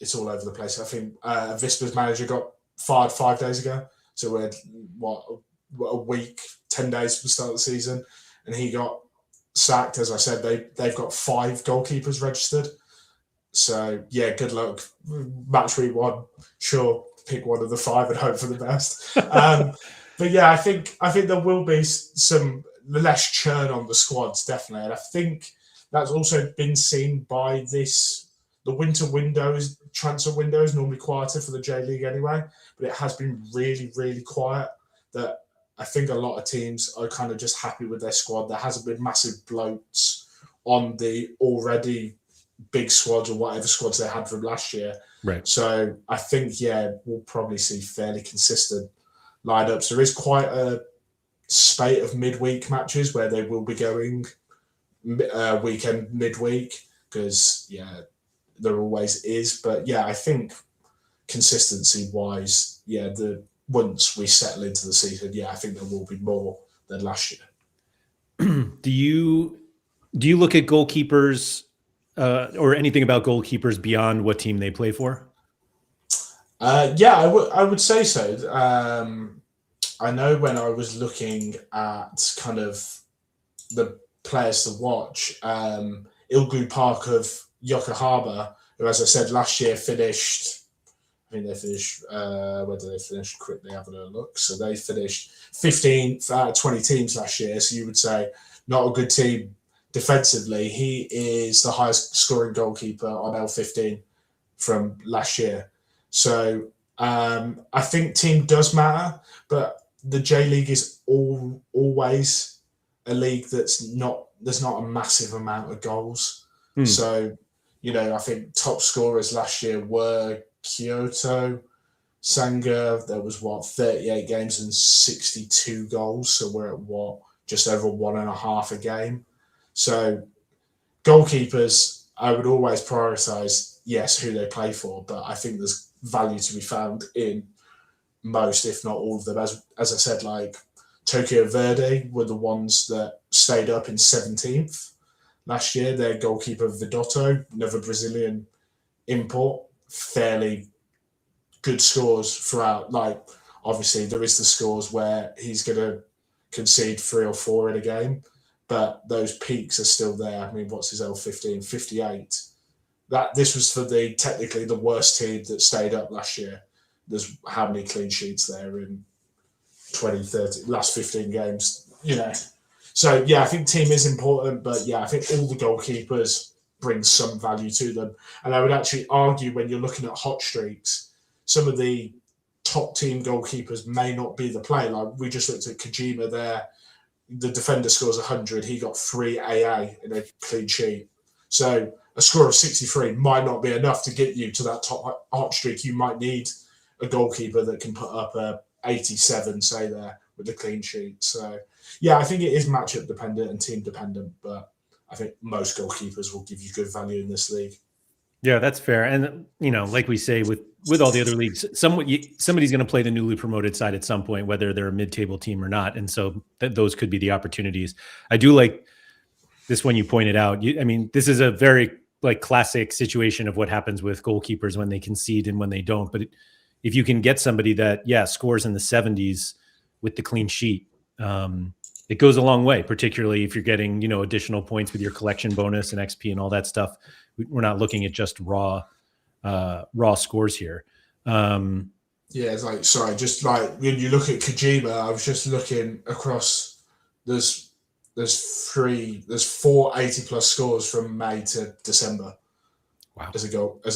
it's all over the place. I think Vispa's manager got fired 5 days ago. So we're a week, 10 days to start the season, and he got sacked. As I said, they've got 5 goalkeepers registered. So yeah, good luck. Match week 1, sure, pick one of the 5 and hope for the best. But yeah, I think there will be some less churn on the squads, definitely, and I think that's also been seen by the winter windows. Transfer window is normally quieter for the J-League anyway, but it has been really, really quiet. That I think a lot of teams are kind of just happy with their squad. There hasn't been massive bloats on the already big squads or whatever squads they had from last year. Right. So I think, we'll probably see fairly consistent lineups. There is quite a spate of midweek matches where they will be going weekend midweek because, there always is. But I think consistency wise, once we settle into the season, I think there will be more than last year. Do you look at goalkeepers or anything about goalkeepers beyond what team they play for? I would say so. I know when I was looking at kind of the players to watch, Ilgu Park of Yokohama, who, as I said, last year finished, I think they finished, where did they finish? Quickly having a look. So they finished 15th out of 20 teams last year. So you would say not a good team defensively. He is the highest scoring goalkeeper on L15 from last year. So I think team does matter, but the J League is always a league there's not a massive amount of goals. So, I think top scorers last year were Kyoto, Sanga. There was 38 games and 62 goals. So we're at just over 1.5 a game. So goalkeepers, I would always prioritize, yes, who they play for, but I think there's value to be found in most, if not all of them. As I said, like Tokyo Verde were the ones that stayed up in 17th last year. Their goalkeeper Vidotto, another Brazilian import, fairly good scores throughout. Like, obviously there is the scores where he's going to concede 3 or 4 in a game, but those peaks are still there. I mean, what's his L15? 58. This was for technically the worst team that stayed up last year. There's how many clean sheets there in 20, 30, last 15 games, So, yeah, I think team is important, but yeah, I think all the goalkeepers bring some value to them. And I would actually argue when you're looking at hot streaks, some of the top team goalkeepers may not be the play. Like we just looked at Kojima there. The defender scores 100. He got 3 AA in a clean sheet. So a score of 63 might not be enough to get you to that top hot streak. You might need a goalkeeper that can put up a 87, say, there with a clean sheet. So, yeah, I think it is matchup dependent and team dependent, but I think most goalkeepers will give you good value in this league. Yeah, that's fair. And, like we say with all the other leagues, somebody's going to play the newly promoted side at some point, whether they're a mid-table team or not. And so those could be the opportunities. I do like this one you pointed out. This is a very classic situation of what happens with goalkeepers when they concede and when they don't. But if you can get somebody that, scores in the 70s with the clean sheet, it goes a long way, particularly if you're getting, additional points with your collection bonus and XP and all that stuff. We're not looking at just raw scores here. Just like when you look at Kojima, I was just looking across. There's 4 80+ scores from May to December. Wow. As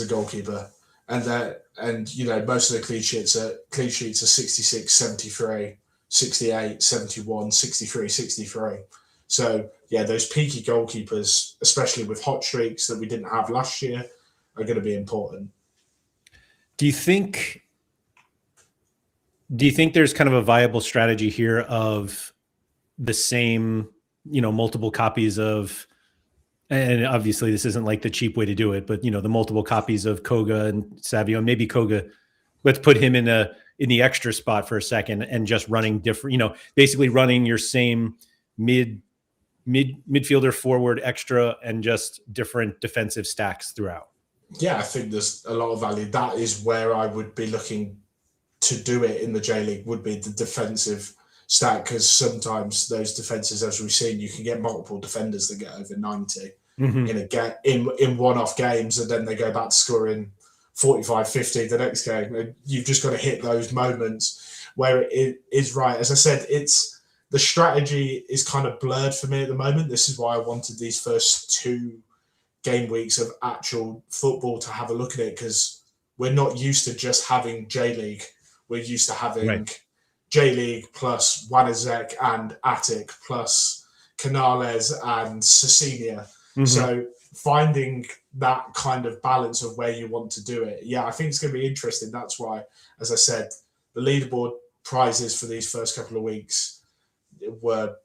a goalkeeper, and most of the clean sheets are 66, 73, 68, 71, 63, 63. So yeah, those peaky goalkeepers, especially with hot streaks that we didn't have last year, are going to be important. Do you think there's kind of a viable strategy here of the same, multiple copies of, and obviously this isn't like the cheap way to do it, but the multiple copies of Koga and Savio, and maybe Koga, let's put him in the extra spot for a second and just running different, basically running your same midfielder, forward, extra, and just different defensive stacks throughout. Yeah, I think there's a lot of value. That is where I would be looking to do it in the J League, would be the defensive stack, because sometimes those defenses, as we've seen, you can get multiple defenders that get over 90 in one-off games, and then they go back to scoring 45, 50 the next game. You've just got to hit those moments where it is right. As I said, the strategy is kind of blurred for me at the moment. This is why I wanted these first 2 game weeks of actual football to have a look at it, because we're not used to just having J-League. We're used to having J-League plus Wanizek and Attic plus Canales and Cecilia. So finding that kind of balance of where you want to do it, I think it's going to be interesting. That's why, as I said, the leaderboard prizes for these first couple of weeks were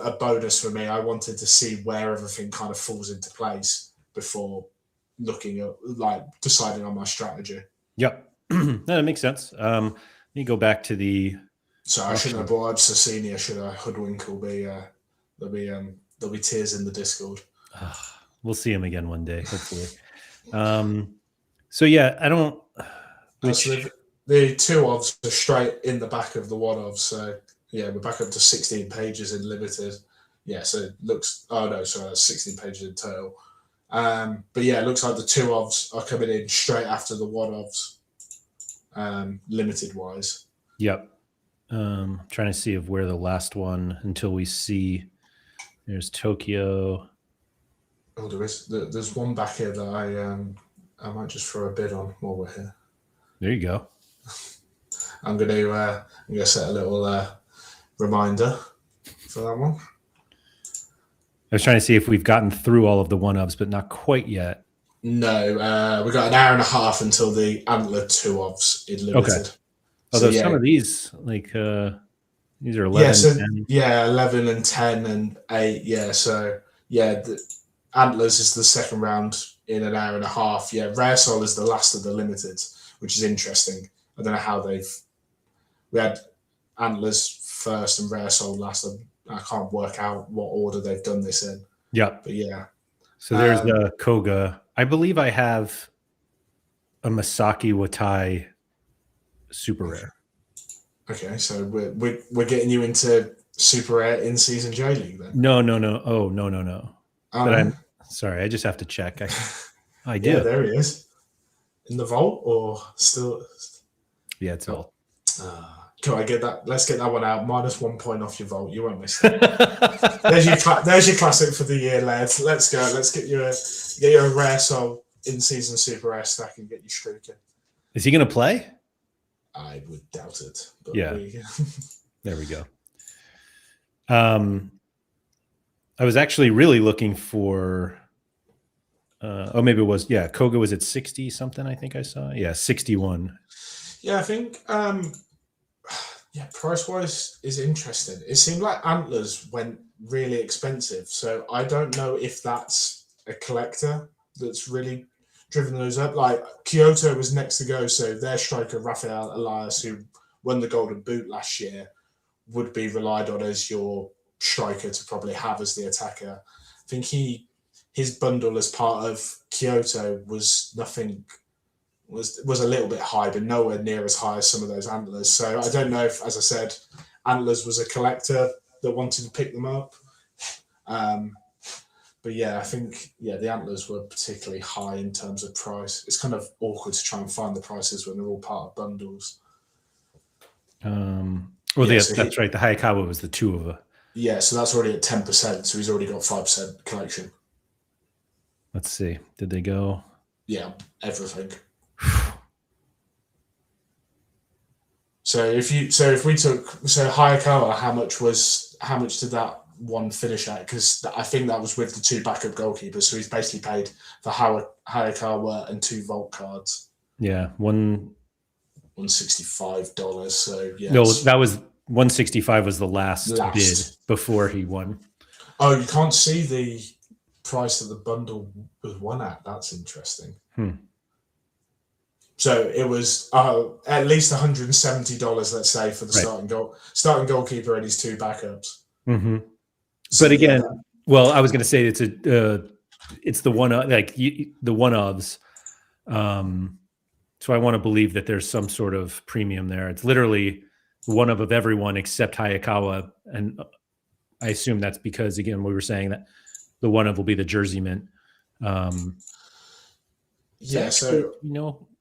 a bonus for me. I wanted to see where everything kind of falls into place before looking at deciding on my strategy. Yep. No, that makes sense. Let me go back to the. So I shouldn't have brought up Cecilia, should I? Hoodwink will be there'll be tears in the Discord. We'll see him again one day, hopefully. So yeah, I don't. The 2 odds are straight in the back of the 1 odds. So yeah, we're back up to 16 pages in limited. Yeah, so it looks. Oh no, sorry, that's 16 pages in total. But yeah, it looks like the 2 odds are coming in straight after the 1 odds, limited wise. Yep. Trying to see of where the last one until we see. There's Tokyo. Oh, there's one back here that I might just throw a bid on while we're here. There you go. I'm gonna set a little reminder for that one. I was trying to see if we've gotten through all of the one-ofs, but not quite yet. No, we've got an hour and a half until the Antler 2-ofs in limited. Okay. Although some of these, like these are 11, yeah, so 10. 11 and 10 and 8. Yeah, so the Antlers is the second round in an hour and a half. Yeah, Rare Soul is the last of the limited, which is interesting. I don't know how we had Antlers first and Rare Soul last. I can't work out what order they've done this in. Yeah. But yeah. So there's the Koga. I believe I have a Masaki Watai super rare. Okay, so we're getting you into super rare in season J-League then? No. Oh, no. But I'm sorry, I just have to check. I do. Yeah, there he is. In the vault or still? Yeah, it's vault. Can I get that? Let's get that one out. -1 point off your vault. You won't miss it. there's your classic for the year, lads. Let's go. Let's get you a rare soul in season super rare stack and get you streaking. Is he going to play? I would doubt it. But yeah. There we go. I was actually really looking for. Maybe it was. Yeah, Koga was at 60 something. I think I saw. Yeah, 61. Yeah, I think. Price wise is interesting. It seemed like Antlers went really expensive, so I don't know if that's a collector that's really driven those up. Like Kyoto was next to go, so their striker Rafael Elias, who won the Golden Boot last year, would be relied on as your striker to probably have as the attacker. I think his bundle as part of Kyoto was a little bit high, but nowhere near as high as some of those Antlers. So I don't know if, as I said, Antlers was a collector that wanted to pick them up. But yeah, I think the Antlers were particularly high in terms of price. It's kind of awkward to try and find the prices when they're all part of bundles. That's right. The Hayakawa was the 2 of a. Yeah, so that's already at 10%. So he's already got 5% collection. Let's see. Did they go? Yeah, everything. So if we took Hayakawa, how much did that one finish at? Because I think that was with the 2 backup goalkeepers. So he's basically paid for Hayakawa and 2 vault cards. Yeah, $165. So yeah. No, that was 165 was the last bid before he won. Oh, you can't see the price that the bundle was won at. That's interesting. So it was at least $170, let's say, for the starting goalkeeper and his 2 backups. Mm-hmm. So, but again, I was going to say it's the one the one-ofs. So I want to believe that there's some sort of premium there. It's literally one of everyone except Hayakawa, and I assume that's because again we were saying that the one of will be the jersey mint.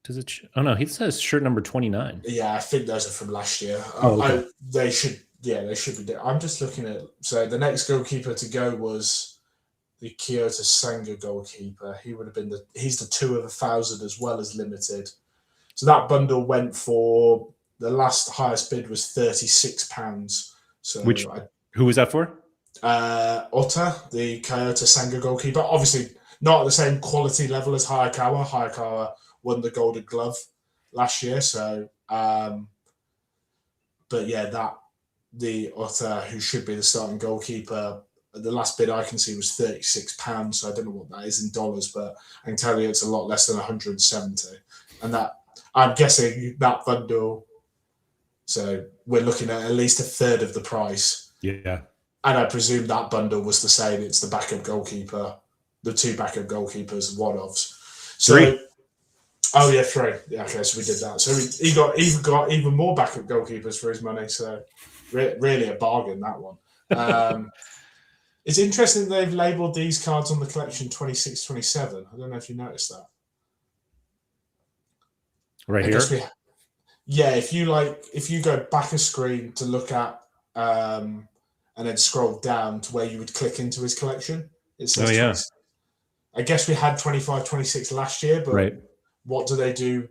Does it? Oh no, he says shirt number 29. Yeah, I think those are from last year. Okay. They should be. I'm just looking at. So the next goalkeeper to go was the Kyoto Sanga goalkeeper. He would have been he's the 2 of 1,000 as well as limited. So that bundle went for the last highest bid was £36. So who was that for? Ota, the Kyoto Sanga goalkeeper. Obviously not at the same quality level as Hayakawa. Hayakawa won the Golden Glove last year. So, but yeah, the Ota, who should be the starting goalkeeper, the last bid I can see was £36. So I don't know what that is in dollars, but I can tell you it's a lot less than 170. And that I'm guessing that bundle. So we're looking at least a third of the price. Yeah. And I presume that bundle was the same. It's the backup goalkeeper, the 2 backup goalkeepers, one-offs. So. 3. Oh yeah, 3. Yeah, okay, so we did that. So he got even more backup goalkeepers for his money. So really a bargain, that one. It's interesting they've labelled these cards on the collection 26-27. I don't know if you noticed that. Right here. If you go back a screen to look at and then scroll down to where you would click into his collection, it says 26. I guess we had 25-26 last year, but what do they do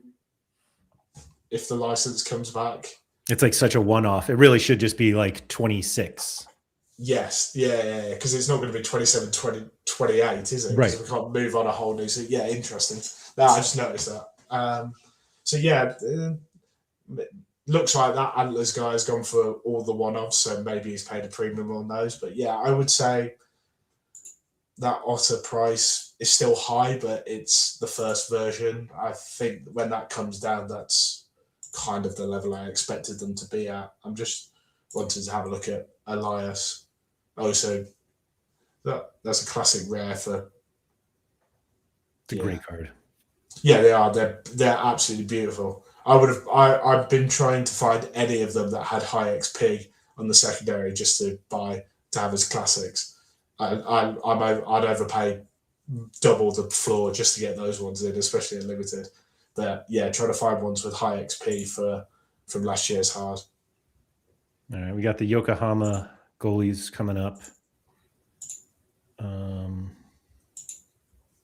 if the license comes back. It's like such a one-off. It really should just be like 26. Yes, yeah, because it's not going to be 27, 20, 28, is it? Right. Because we can't move on a whole new season. Yeah, interesting. No, I just noticed that. So yeah, looks like that Antlers guy has gone for all the one-offs, so maybe he's paid a premium on those. But yeah, I would say that Otter price is still high, but it's the first version. I think when that comes down, that's kind of the level I expected them to be at. I'm just wanted to have a look at Elias. Also, that's a classic rare for. It's a great card. Yeah, they are. They're absolutely beautiful. I've been trying to find any of them that had high XP on the secondary just to have as classics. I'd overpay double the floor just to get those ones in, especially in limited. But yeah, trying to find ones with high XP from last year's hard. All right, we got the Yokohama goalies coming up.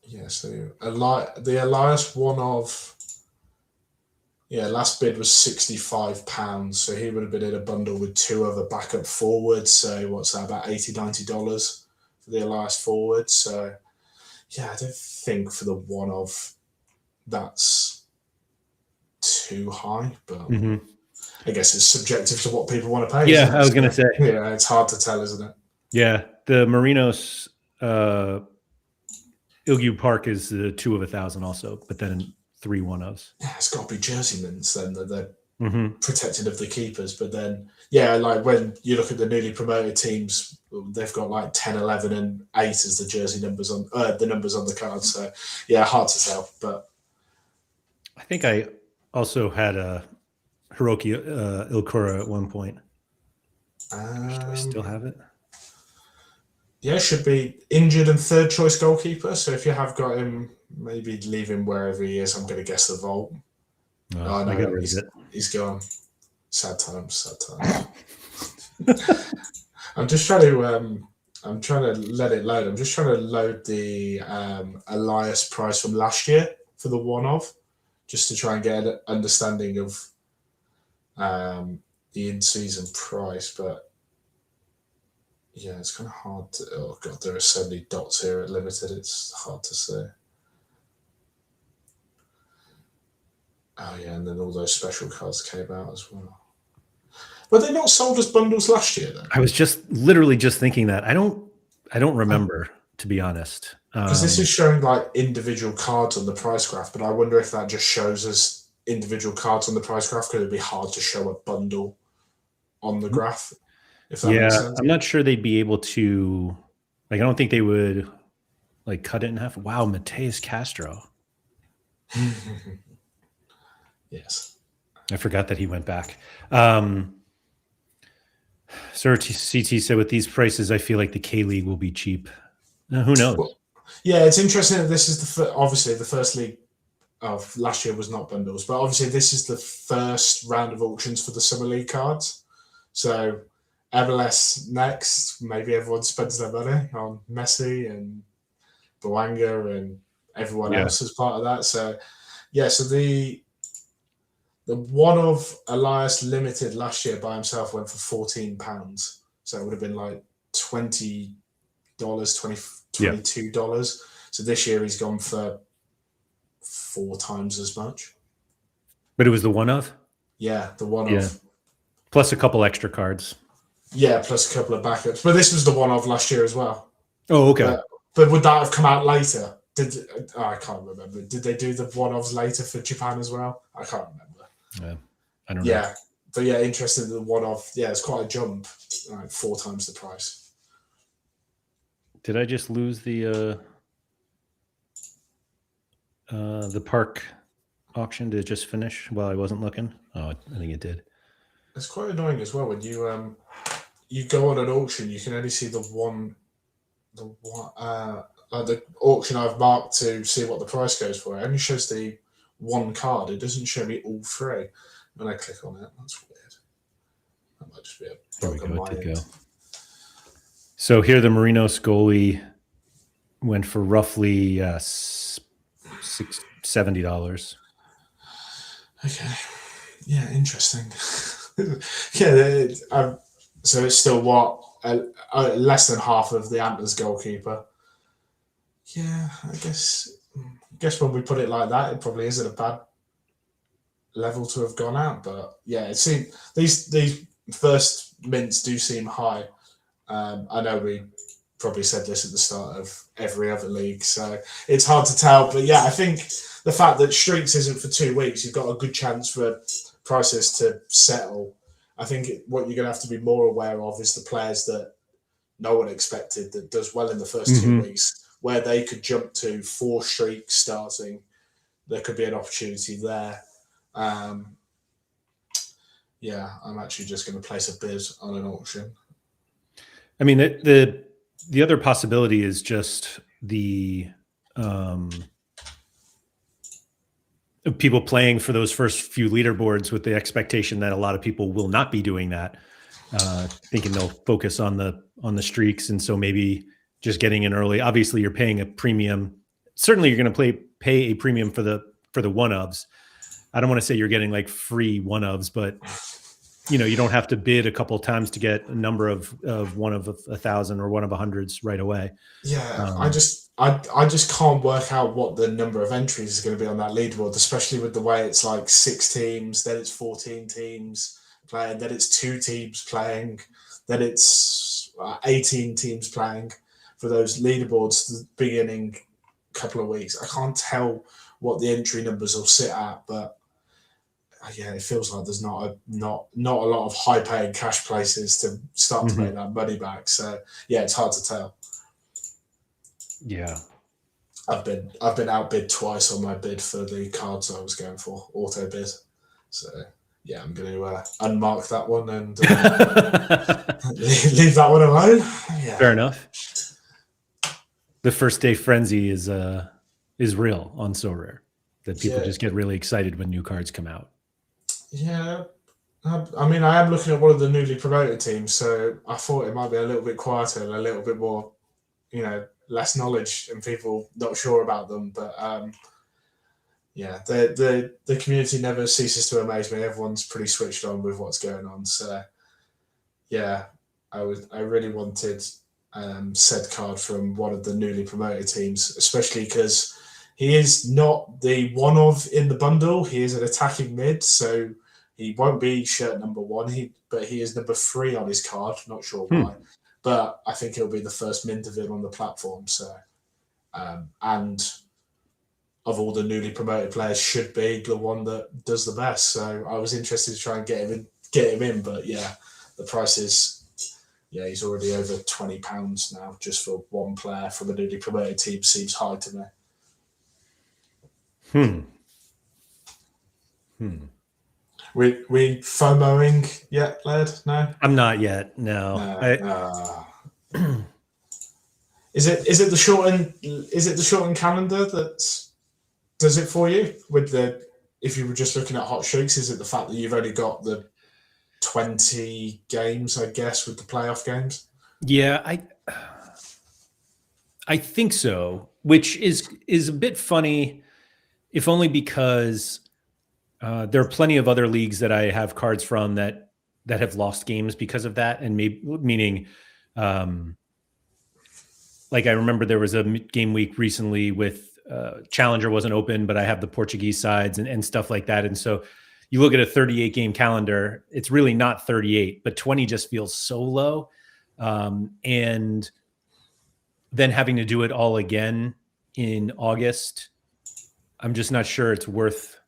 Yeah, so the Elias one of last bid was £65, so he would have been in a bundle with two other backup forwards. So what's that, about $80-$90 for the Elias forward? So yeah, I don't think for the one of that's too high, but I guess it's subjective to what people want to pay. Yeah, I was going to say. Yeah, it's hard to tell, isn't it? Yeah, the Marinos Ilgu Park is the 2 of 1,000 also, but then 3 one-ofs. Yeah, it's got to be jerseymans then that they're protected of the keepers. But then, yeah, like when you look at the newly promoted teams, they've got like 10, 11, and 8 as the jersey numbers on the numbers on the card. So yeah, hard to tell. But I think I also had a Hiroki Ilkura at one point. Do I still have it? Yeah, should be injured and third choice goalkeeper. So if you have got him, maybe leave him wherever he is. I'm going to guess the vault. Oh, no, he's gone. Sad times. I'm just trying to. I'm trying to let it load. I'm just trying to load the Elias price from last year for the one-off, just to try and get an understanding of the in-season price. But yeah, it's kind of hard to. Oh god, there are so many dots here at limited. It's hard to see. Oh yeah, and then all those special cards came out as well. Were they not sold as bundles last year then? I was literally just thinking that. I don't remember, to be honest. Because this is showing like individual cards on the price graph, but I wonder if that just shows us individual cards on the price graph, because it'd be hard to show a bundle on the graph. If that makes sense. I'm not sure they'd be able to. Like, I don't think they would like cut it in half. Wow, Mateus Castro. Yes. I forgot that he went back. Sir CT said, with these prices, I feel like the K-League will be cheap. Who knows? Well, yeah, it's interesting that this is obviously the first league of last year was not bundles, but obviously this is the first round of auctions for the Summer League cards. So MLS next, maybe everyone spends their money on Messi and Boanga and everyone else as part of that. So yeah, so the one of Elias limited last year by himself went for £14. So it would have been like $20, $22. So this year he's gone for 4 times as much. But it was the one of? Yeah, the one of. Plus a couple extra cards. Yeah, plus a couple of backups. But this was the one of last year as well. Oh, okay. But would that have come out later? I can't remember. Did they do the one-offs later for Japan as well? I can't remember. Yeah, I don't know. Yeah, but yeah, interesting. The one-off, it's quite a jump, like 4 times the price. Did I just lose the park auction? Did it just finish while I wasn't looking? Oh, I think it did. It's quite annoying as well when you you go on an auction, you can only see the auction I've marked to see what the price goes for. It only shows the one card. It doesn't show me all 3 when I click on it. That's weird. That might just be a bug on my end. So here the Marinos goalie went for roughly $70. Okay. Yeah, interesting. Yeah, so it's still what less than half of the Antlers goalkeeper. Yeah, I guess when we put it like that, it probably isn't a bad level to have gone out. But yeah, it seems these first mints do seem high. I know we probably said this at the start of every other league, so it's hard to tell. But yeah, I think the fact that Streaks isn't for 2 weeks, you've got a good chance for prices to settle. I think what you're going to have to be more aware of is the players that no one expected that does well in the first 2 weeks, where they could jump to 4 streaks starting. There could be an opportunity there. Yeah, I'm actually just going to place a bid on an auction. I mean, the other possibility is just the people playing for those first few leaderboards with the expectation that a lot of people will not be doing that, thinking they'll focus on the streaks, and so maybe just getting in early. Obviously, you're paying a premium. Certainly, you're going to pay a premium for the one-ofs. I don't want to say you're getting like free one-ofs, but you don't have to bid a couple of times to get a number of one of 1,000 or one of 100s right away. Yeah, I just can't work out what the number of entries is going to be on that leaderboard, especially with the way it's like 6 teams, then it's 14 teams playing, then it's 2 teams playing, then it's 18 teams playing for those leaderboards the beginning couple of weeks. I can't tell what the entry numbers will sit at, but yeah, it feels like there's not a lot of high paying cash places to start to make that money back. So yeah, it's hard to tell. Yeah, I've been outbid twice on my bid for the cards I was going for, auto bid. So yeah, I'm going to unmark that one and leave that one alone. Yeah. Fair enough. The first day frenzy is real on Sorare, that people just get really excited when new cards come out. Yeah, I mean, I am looking at one of the newly promoted teams, so I thought it might be a little bit quieter and a little bit more, less knowledge and people not sure about them. But yeah, the community never ceases to amaze me. Everyone's pretty switched on with what's going on. So yeah, I really wanted said card from one of the newly promoted teams, especially because he is not the one of in the bundle. He is an attacking mid, so he won't be shirt number 1. But he is number 3 on his card. Not sure why, but I think he'll be the first mint of him on the platform. So, and of all the newly promoted players, should be the one that does the best. So I was interested to try and get him in. But yeah, the price is, he's already over £20 now just for one player from a newly promoted team. Seems high to me. We FOMOing yet, Laird? No, I'm not yet. No. Is it the shortened calendar that does it for you? If you were just looking at hot streaks, is it the fact that you've only got the 20 games, I guess, with the playoff games? Yeah, I think so, which is a bit funny, if only because there are plenty of other leagues that I have cards from that have lost games because of that, and meaning, like I remember there was a game week recently with Challenger wasn't open, but I have the Portuguese sides and stuff like that, and so you look at a 38 game calendar, it's really not 38, but 20 just feels so low, and then having to do it all again in August, I'm just not sure it's worth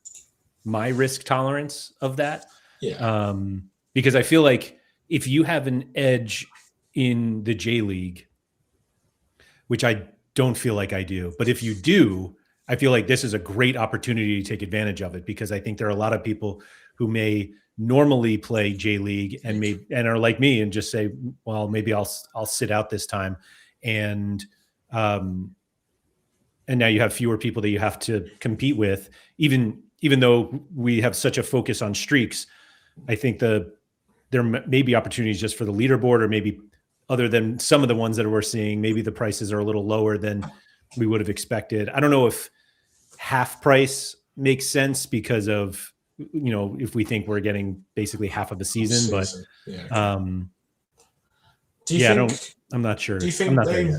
my risk tolerance of that. Yeah. Because I feel like if you have an edge in the J.League, which I don't feel like I do, but if you do, I feel like this is a great opportunity to take advantage of it, because I think there are a lot of people who may normally play J.League and are like me and just say, well, maybe I'll sit out this time. And now you have fewer people that you have to compete with, even though we have such a focus on streaks. I think there may be opportunities just for the leaderboard, or maybe other than some of the ones that we're seeing, maybe the prices are a little lower than we would have expected. I don't know if half price makes sense because of if we think we're getting basically half of a season. But yeah. I'm not sure. Do you think I'm not there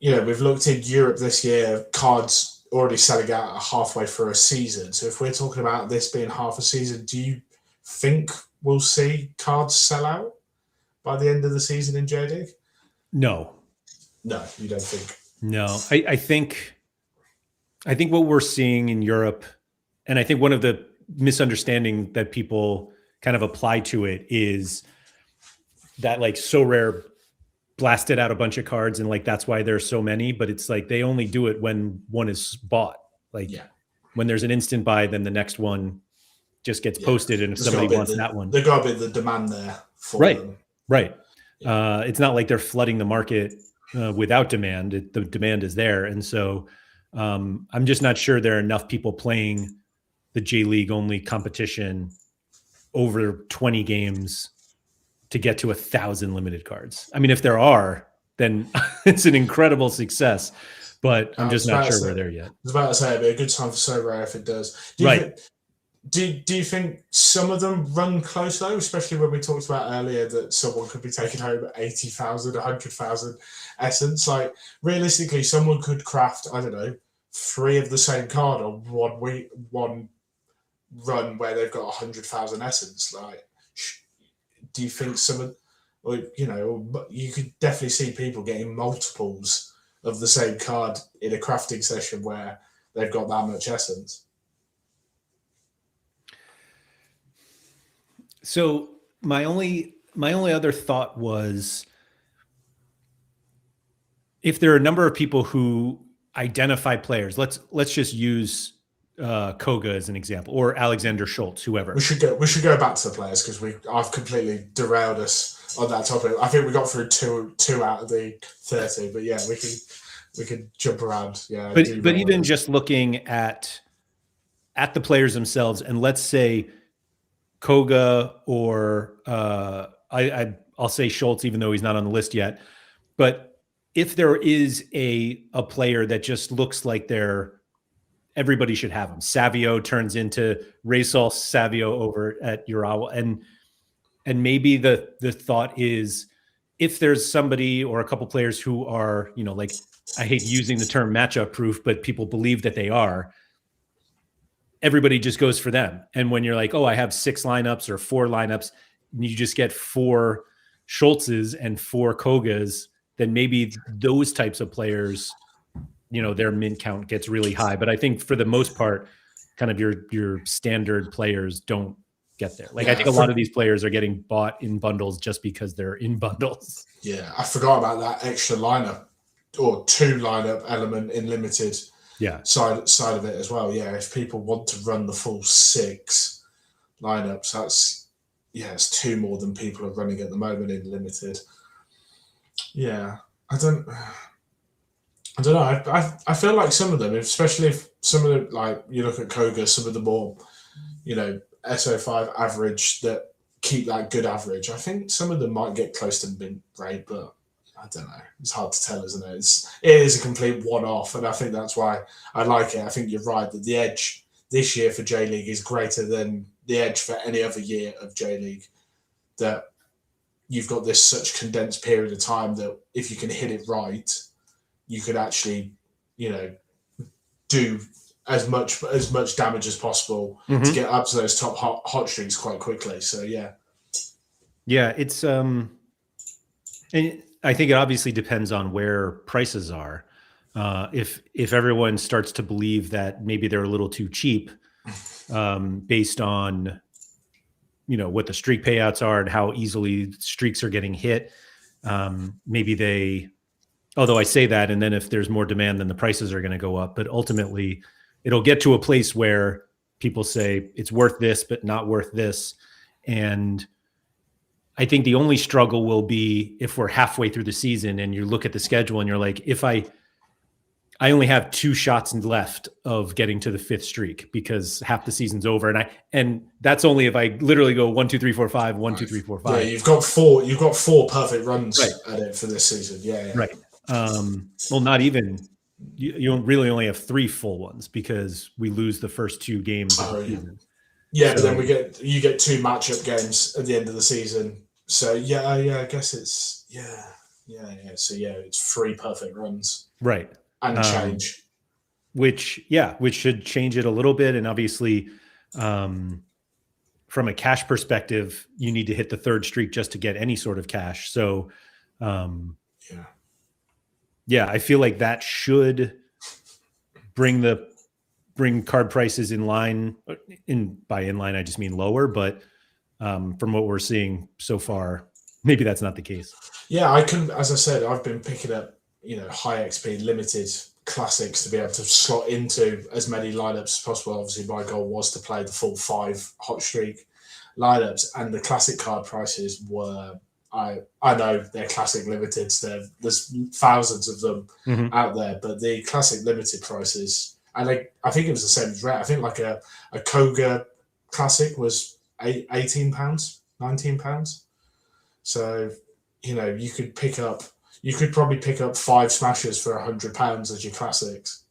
yet. We've looked in Europe this year, cards already selling out halfway through a season. So if we're talking about this being half a season, do you think we'll see cards sell out by the end of the season in J.League? No, you don't think? No, I think what we're seeing in Europe, and I think one of the misunderstanding that people kind of apply to it is that like Sorare blasted out a bunch of cards and like that's why there's so many, but it's like they only do it when one is bought. Like when there's an instant buy, then the next one just gets posted, and if somebody wants that one, there's got to be the demand there for them. Right. It's not like they're flooding the market without demand. The demand is there, and so I'm just not sure there are enough people playing the J.League only competition over 20 games to get to 1,000 limited cards. I mean, if there are, then it's an incredible success, but I'm just not sure we're there yet. I was about to say it'd be a good time for Sorare if it does. Do you think some of them run close though, especially when we talked about earlier that someone could be taking home 80,000, 100,000 essence? Like realistically, someone could craft, I don't know, 3 of the same card on one run where they've got 100,000 essence. Like, do you think you could definitely see people getting multiples of the same card in a crafting session where they've got that much essence? So my only other thought was, if there are a number of people who identify players, let's just use Koga as an example, or Alexander Schultz, whoever. We should go back to the players because I've completely derailed us on that topic. I think we got through two out of the 30, but yeah, we could jump around. Yeah, but even just looking at the players themselves, and let's say Koga or I'll say Schultz, even though he's not on the list yet. But if there is a player that just looks like everybody should have him. Savio turns into Raysol Savio over at Urawa. And maybe the thought is, if there's somebody or a couple players who are, like, I hate using the term matchup proof, but people believe that they are, everybody just goes for them. And when you're like, oh, I have 6 lineups or 4 lineups, and you just get 4 Schultzes and 4 Kogas, then maybe those types of players, their mint count gets really high. But I think for the most part, kind of your standard players don't get there. Like, I think a lot of these players are getting bought in bundles just because they're in bundles. Yeah, I forgot about that extra lineup or 2 lineup element in limited side of it as well. Yeah, if people want to run the full 6 lineups, it's 2 more than people are running at the moment in limited. Yeah, I don't know. I feel like some of them, especially if some of them, like you look at Koga, some of the more, SO5 average that keep that good average, I think some of them might get close to mint rate, but I don't know. It's hard to tell, isn't it? It is a complete one-off, and I think that's why I like it. I think you're right that the edge this year for J.League is greater than the edge for any other year of J.League. That you've got this such condensed period of time that if you can hit it right, you could actually, do as much damage as possible to get up to those top hot streaks quite quickly. So yeah, it's and I think it obviously depends on where prices are. If everyone starts to believe that maybe they're a little too cheap, based on what the streak payouts are and how easily streaks are getting hit, maybe although I say that, and then if there's more demand, then the prices are going to go up. But ultimately, it'll get to a place where people say it's worth this, but not worth this. And I think the only struggle will be if we're halfway through the season and you look at the schedule and you're like, if I only have 2 shots left of getting to the 5th streak because half the season's over. And that's only if I literally go 1, 2, 3, 4, 5, 1, 2, 3, 4, 5. Yeah, you've got 4 perfect runs at it for this season. Yeah. Right. Well, not even. You really only have 3 full ones because we lose the first 2 games of the season. Yeah, but then you get 2 matchup games at the end of the season. So yeah, I guess it's yeah. So yeah, it's 3 perfect runs, right, and change. which should change it a little bit. And obviously, from a cash perspective, you need to hit the 3rd streak just to get any sort of cash. So, yeah, I feel like that should bring card prices in line. By in line, I just mean lower. But from what we're seeing so far, maybe that's not the case. Yeah, as I said, I've been picking up, high XP limited classics to be able to slot into as many lineups as possible. Obviously, my goal was to play the full 5 hot streak lineups, and the classic card prices were. I know they're classic limiteds. There's thousands of them out there, but the classic limited prices, and I think it was the same as rare. I think like a Koga classic was £18, £19. So you could probably pick up 5 smashes for £100 as your classics.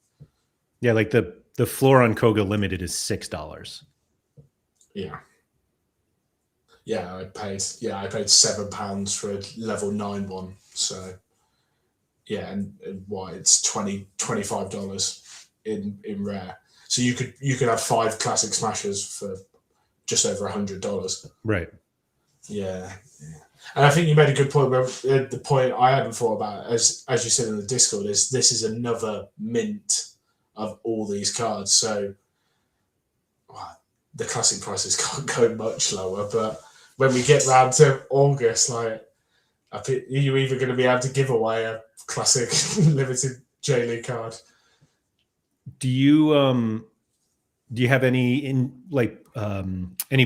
Yeah, like the floor on Koga limited is $6. Yeah. Yeah, I paid £7 for a level 9 one. So yeah, and it's $25 in rare. So you could have 5 classic smashes for just over $100. Right. Yeah. And I think you made a good point. Where the point I hadn't thought about, as you said in the Discord, is this is another mint of all these cards. So the classic prices can't go much lower. But when we get round to August, I think you're either going to be able to give away a classic limited J.League card. Do you have any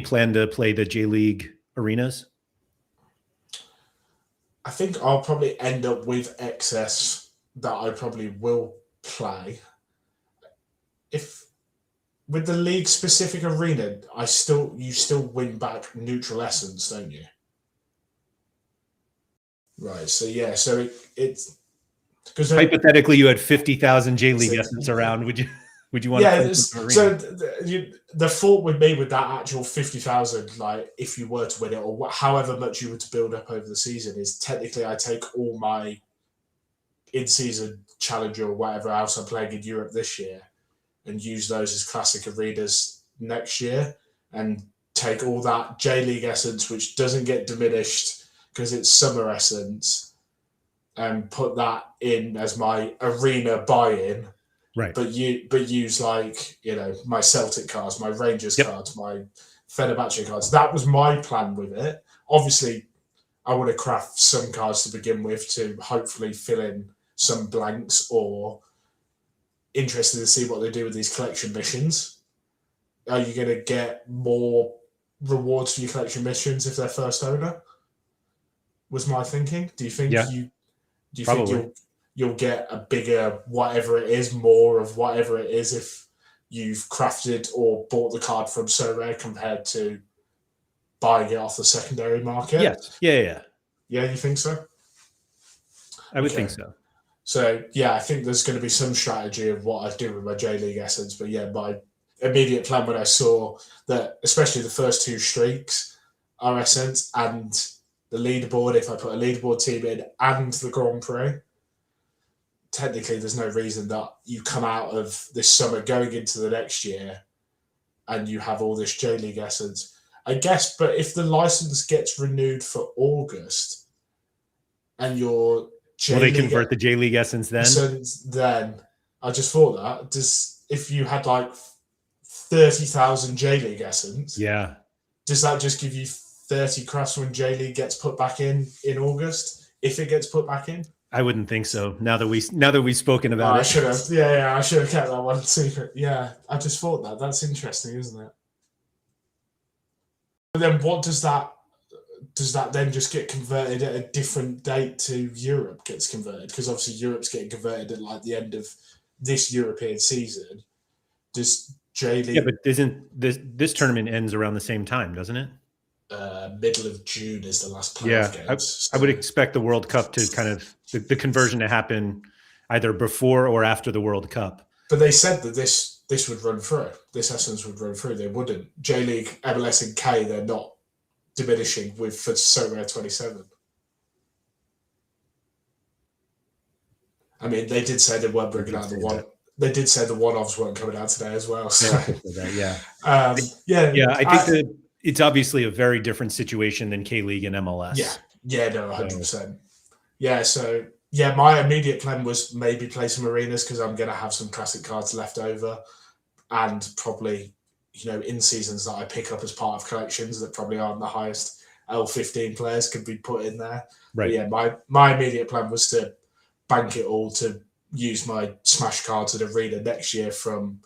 plan to play the J.League arenas? I think I'll probably end up with excess that I probably will play. If with the league-specific arena, you still win back neutral essence, don't you? Right. So yeah. So it's because hypothetically you had 50,000 J.League essence around. Would you want to play the arena? So the thought with me with that actual 50,000, like if you were to win it or however much you were to build up over the season, is technically I take all my in-season challenger or whatever else I'm playing in Europe this year and use those as classic arenas next year, and take all that J.League essence, which doesn't get diminished because it's summer essence, and put that in as my arena buy-in. Right. But use my Celtic cards, my Rangers cards, my Fenerbahce cards. That was my plan with it. Obviously, I want to craft some cards to begin with to hopefully fill in some blanks, or interested to see what they do with these collection missions. Are you going to get more rewards for your collection missions if they're first owner? Was my thinking. Do you think think you'll get a bigger whatever it is, more of whatever it is if you've crafted or bought the card from Sorare compared to buying it off the secondary market? Yes. Yeah. Yeah, you think so? I would think so. So, yeah, I think there's going to be some strategy of what I do with my J.League essence. But, yeah, my immediate plan when I saw that, especially the first 2 streaks are essence, and the leaderboard, if I put a leaderboard team in and the Grand Prix, technically there's no reason that you come out of this summer going into the next year and you have all this J.League essence. I guess, but if the license gets renewed for August and your Will they convert the J.League essence then? Then I just thought if you had like 30,000 J.League essence, does that just give you 30 crafts when J.League gets put back in August? If it gets put back in, I wouldn't think so. Now that we've spoken about it, I should have. Yeah, I should have kept that one secret. Yeah, I just thought that's interesting, isn't it? But then, what does that then just get converted at a different date to Europe gets converted? Because obviously Europe's getting converted at like the end of this European season. Does J.League? Yeah, but isn't this tournament ends around the same time, doesn't it? Middle of June is the last playoff games. I would expect the World Cup to kind of the conversion to happen either before or after the World Cup. But they said that this this would run through. This essence would run through. They wouldn't. J-League, MLS, and K, they're not diminishing for Sorare 27. I mean, they did say they weren't bringing out the one. They did say the one-offs weren't coming out today as well. So. Yeah. I think that it's obviously a very different situation than K-League and MLS. Yeah, no, 100%. Yeah, so my immediate plan was maybe play some arenas because I'm going to have some classic cards left over, and probably, in seasons that I pick up as part of collections that probably aren't the highest L15 players could be put in there. Right. But yeah, my immediate plan was to bank it all to use my Smash cards at Arena next year from,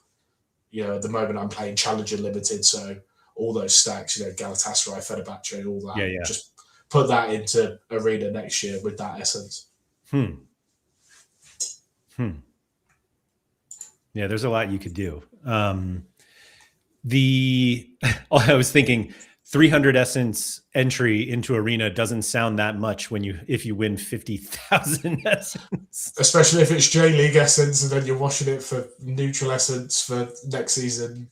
at the moment I'm playing Challenger Limited, so all those stacks, Galatasaray, Fenerbahce, all that. Yeah. Just put that into Arena next year with that essence. Yeah, there's a lot you could do. I was thinking 300 essence entry into Arena doesn't sound that much if you win 50,000 essence. Especially if it's J-League essence and then you're washing it for neutral essence for next season.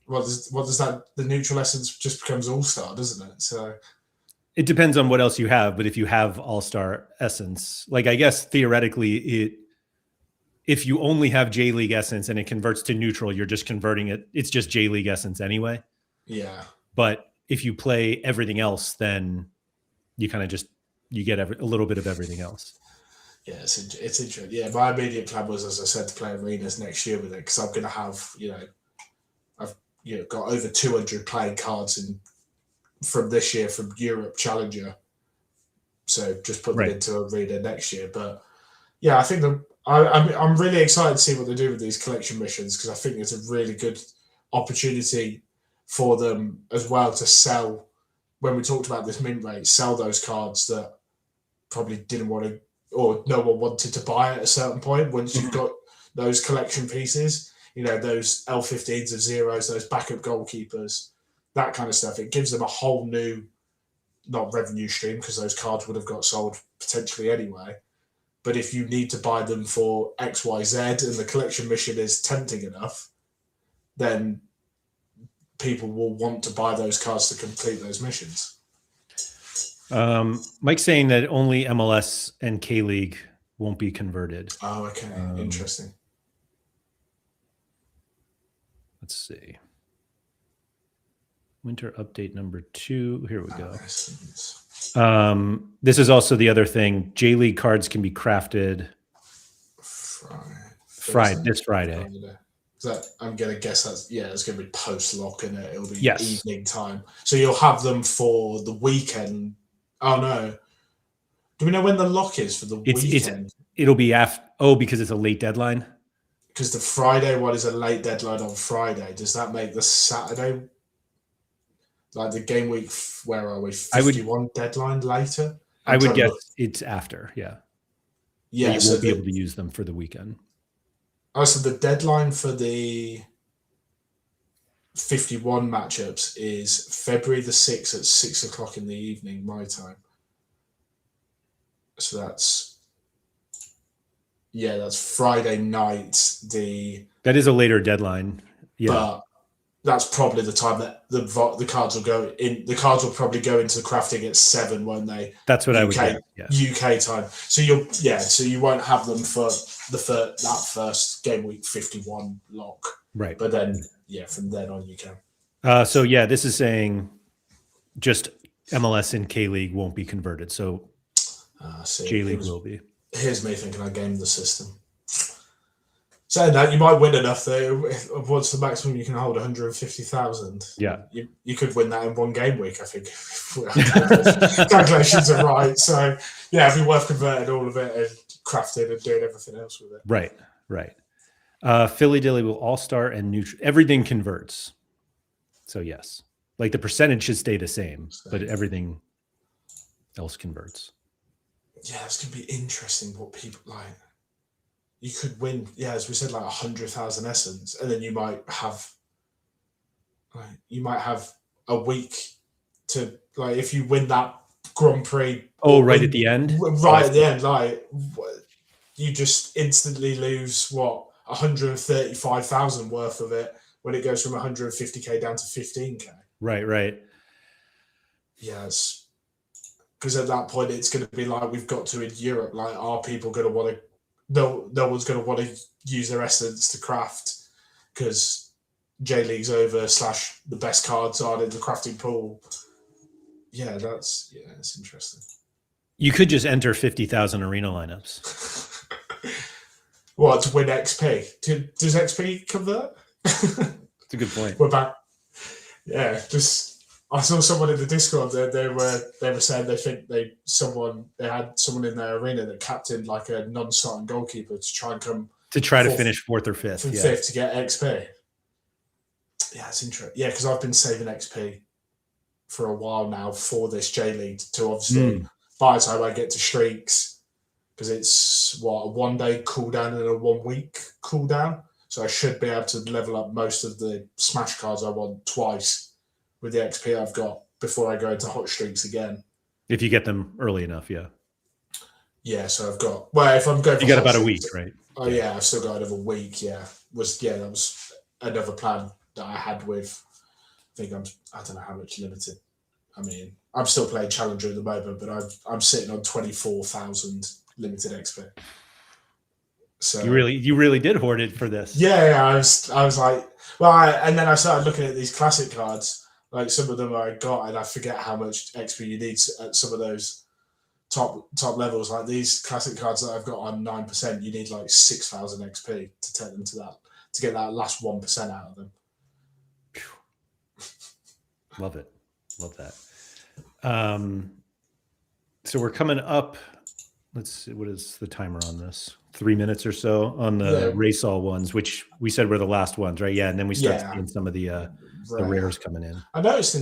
What does that? The neutral essence just becomes all-star, doesn't it? So it depends on what else you have, but if you have all-star essence, like I guess theoretically if you only have J-League essence and it converts to neutral, you're just converting it. It's just J-League essence anyway. Yeah. But if you play everything else, then you kind of you get a little bit of everything else. Yeah, it's interesting. Yeah, my immediate plan was, as I said, to play arenas next year with it because I'm going to have, I've got over 200 playing cards from this year from Europe Challenger. So just put them into Arena next year. But yeah, I think I'm really excited to see what they do with these collection missions because I think it's a really good opportunity for them as well to sell. When we talked about this mint rate, sell those cards that probably didn't want to, or no one wanted to buy at a certain point. Once you've got those collection pieces, those L15s of zeros, those backup goalkeepers, that kind of stuff, it gives them a whole new, not revenue stream because those cards would have got sold potentially anyway. But if you need to buy them for XYZ and the collection mission is tempting enough, then people will want to buy those cards to complete those missions. Mike's saying that only MLS and K-League won't be converted. Oh, okay. Interesting. Let's see. Winter update number 2. Here we go. This is also the other thing. J-League cards can be crafted this Friday. I'm going to guess it's going to be post-lock, and it'll be evening time. So you'll have them for the weekend. Oh, no. Do we know when the lock is for the weekend? It'll be because it's a late deadline? Because the Friday one is a late deadline on Friday. Does that make the Saturday, like the game week, where are we, 51 deadline later? I would guess it's after, yeah. Yeah, you won't be able to use them for the weekend. Oh, so the deadline for the 51 matchups is February the 6th at 6 o'clock in the evening, my time. So that's Friday night. That is a later deadline. Yeah. But that's probably the time that the cards will go in. The cards will probably go into crafting at 7, won't they? That's what I would guess. Yeah. UK time. So you won't have them for that first game week 51 lock. Right. But then from then on you can. This is saying just MLS and K-League won't be converted. So J-League will be. Here's me thinking I gamed the system. Saying that, you might win enough though. What's the maximum you can hold? 150,000. Yeah, you could win that in one game week. I think calculations are right. So it'd be worth converting all of it and crafting and doing everything else with it. Right. Philly Dilly will all-star and neutral. Everything converts. So yes, like the percentage should stay the same, but everything else converts. Yeah, it's gonna be interesting what people like. You could win, as we said, like 100,000 essence, and then you might have a week to if you win that Grand Prix. Right at the end. Right at the end, you just instantly lose 135,000 worth of it when it goes from 150k down to 15k. Right. Yes, because at that point it's going to be like we've got to in Europe. Like, are people going to want to? No one's going to want to use their essence to craft because J-League's over / the best cards aren't in the crafting pool. Yeah, it's interesting. You could just enter 50,000 arena lineups. What, to win XP? Does XP convert? That's a good point. We're back. Yeah, just I saw someone in the Discord. They were saying they think they had someone in their arena that captained like a non-starting goalkeeper to try and come to finish fourth or fifth. Fifth to get XP. Yeah, it's interesting. Yeah, because I've been saving XP for a while now for this J-League to obviously by the time I get to Streaks, because it's a 1 day cooldown and a 1 week cooldown. So I should be able to level up most of the Smash cards I want twice with the XP I've got before I go into Hot Streaks again. If you get them early enough, yeah. Yeah, so I've got if I'm going for you got about a week, right? Oh yeah, I've still got another week, yeah. That was another plan that I had with I don't know how much limited. I mean, I'm still playing Challenger at the moment, but I'm sitting on 24,000 limited XP. So you really did hoard it for this. Yeah, I was like, and then I started looking at these classic cards. Like some of them I got, and I forget how much XP you need at some of those top levels. Like these classic cards that I've got on 9%, you need like 6,000 XP to take them to get that last 1% out of them. Love it. Love that. So we're coming up. Let's see, what is the timer on this? 3 minutes or so on the race all ones, which we said were the last ones, right? Yeah, and then we start seeing some of the rares coming in. I noticed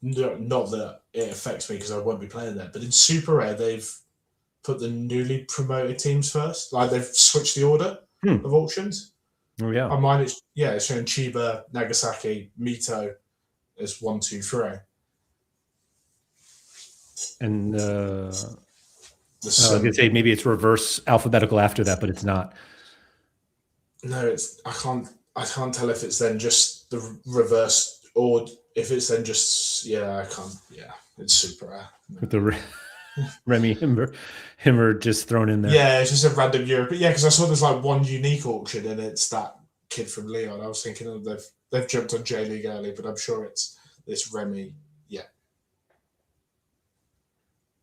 not that it affects me because I won't be playing that, but in Super Rare they've put the newly promoted teams first. Like they've switched the order of auctions. Oh yeah. On mine, it's showing Chiba, Nagasaki, Mito as 1, 2, 3. And I was gonna say maybe it's reverse alphabetical after that, but it's not. No, I can't tell if it's then just the reverse or if it's then just I can't. Yeah, it's Super Rare with the Remy Himmer just thrown in there. Yeah, it's just a random Europe. Yeah, because I saw there's like one unique auction and it's that kid from Leon. I was thinking they've jumped on J.League early, but I'm sure it's this Remy. Yeah.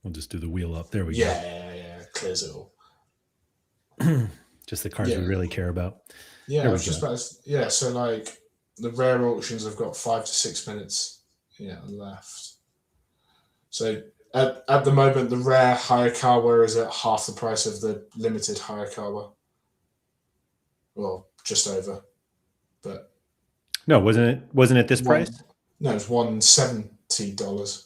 We'll just do the wheel up. There we go. Yeah, clears it all. Just the cards we really care about. Yeah, I was just about to, so like the rare auctions have got 5 to 6 minutes left. So at the moment the rare Hayakawa is at half the price of the limited Hayakawa. Well, just over. But no, wasn't it this price? No, it's $170.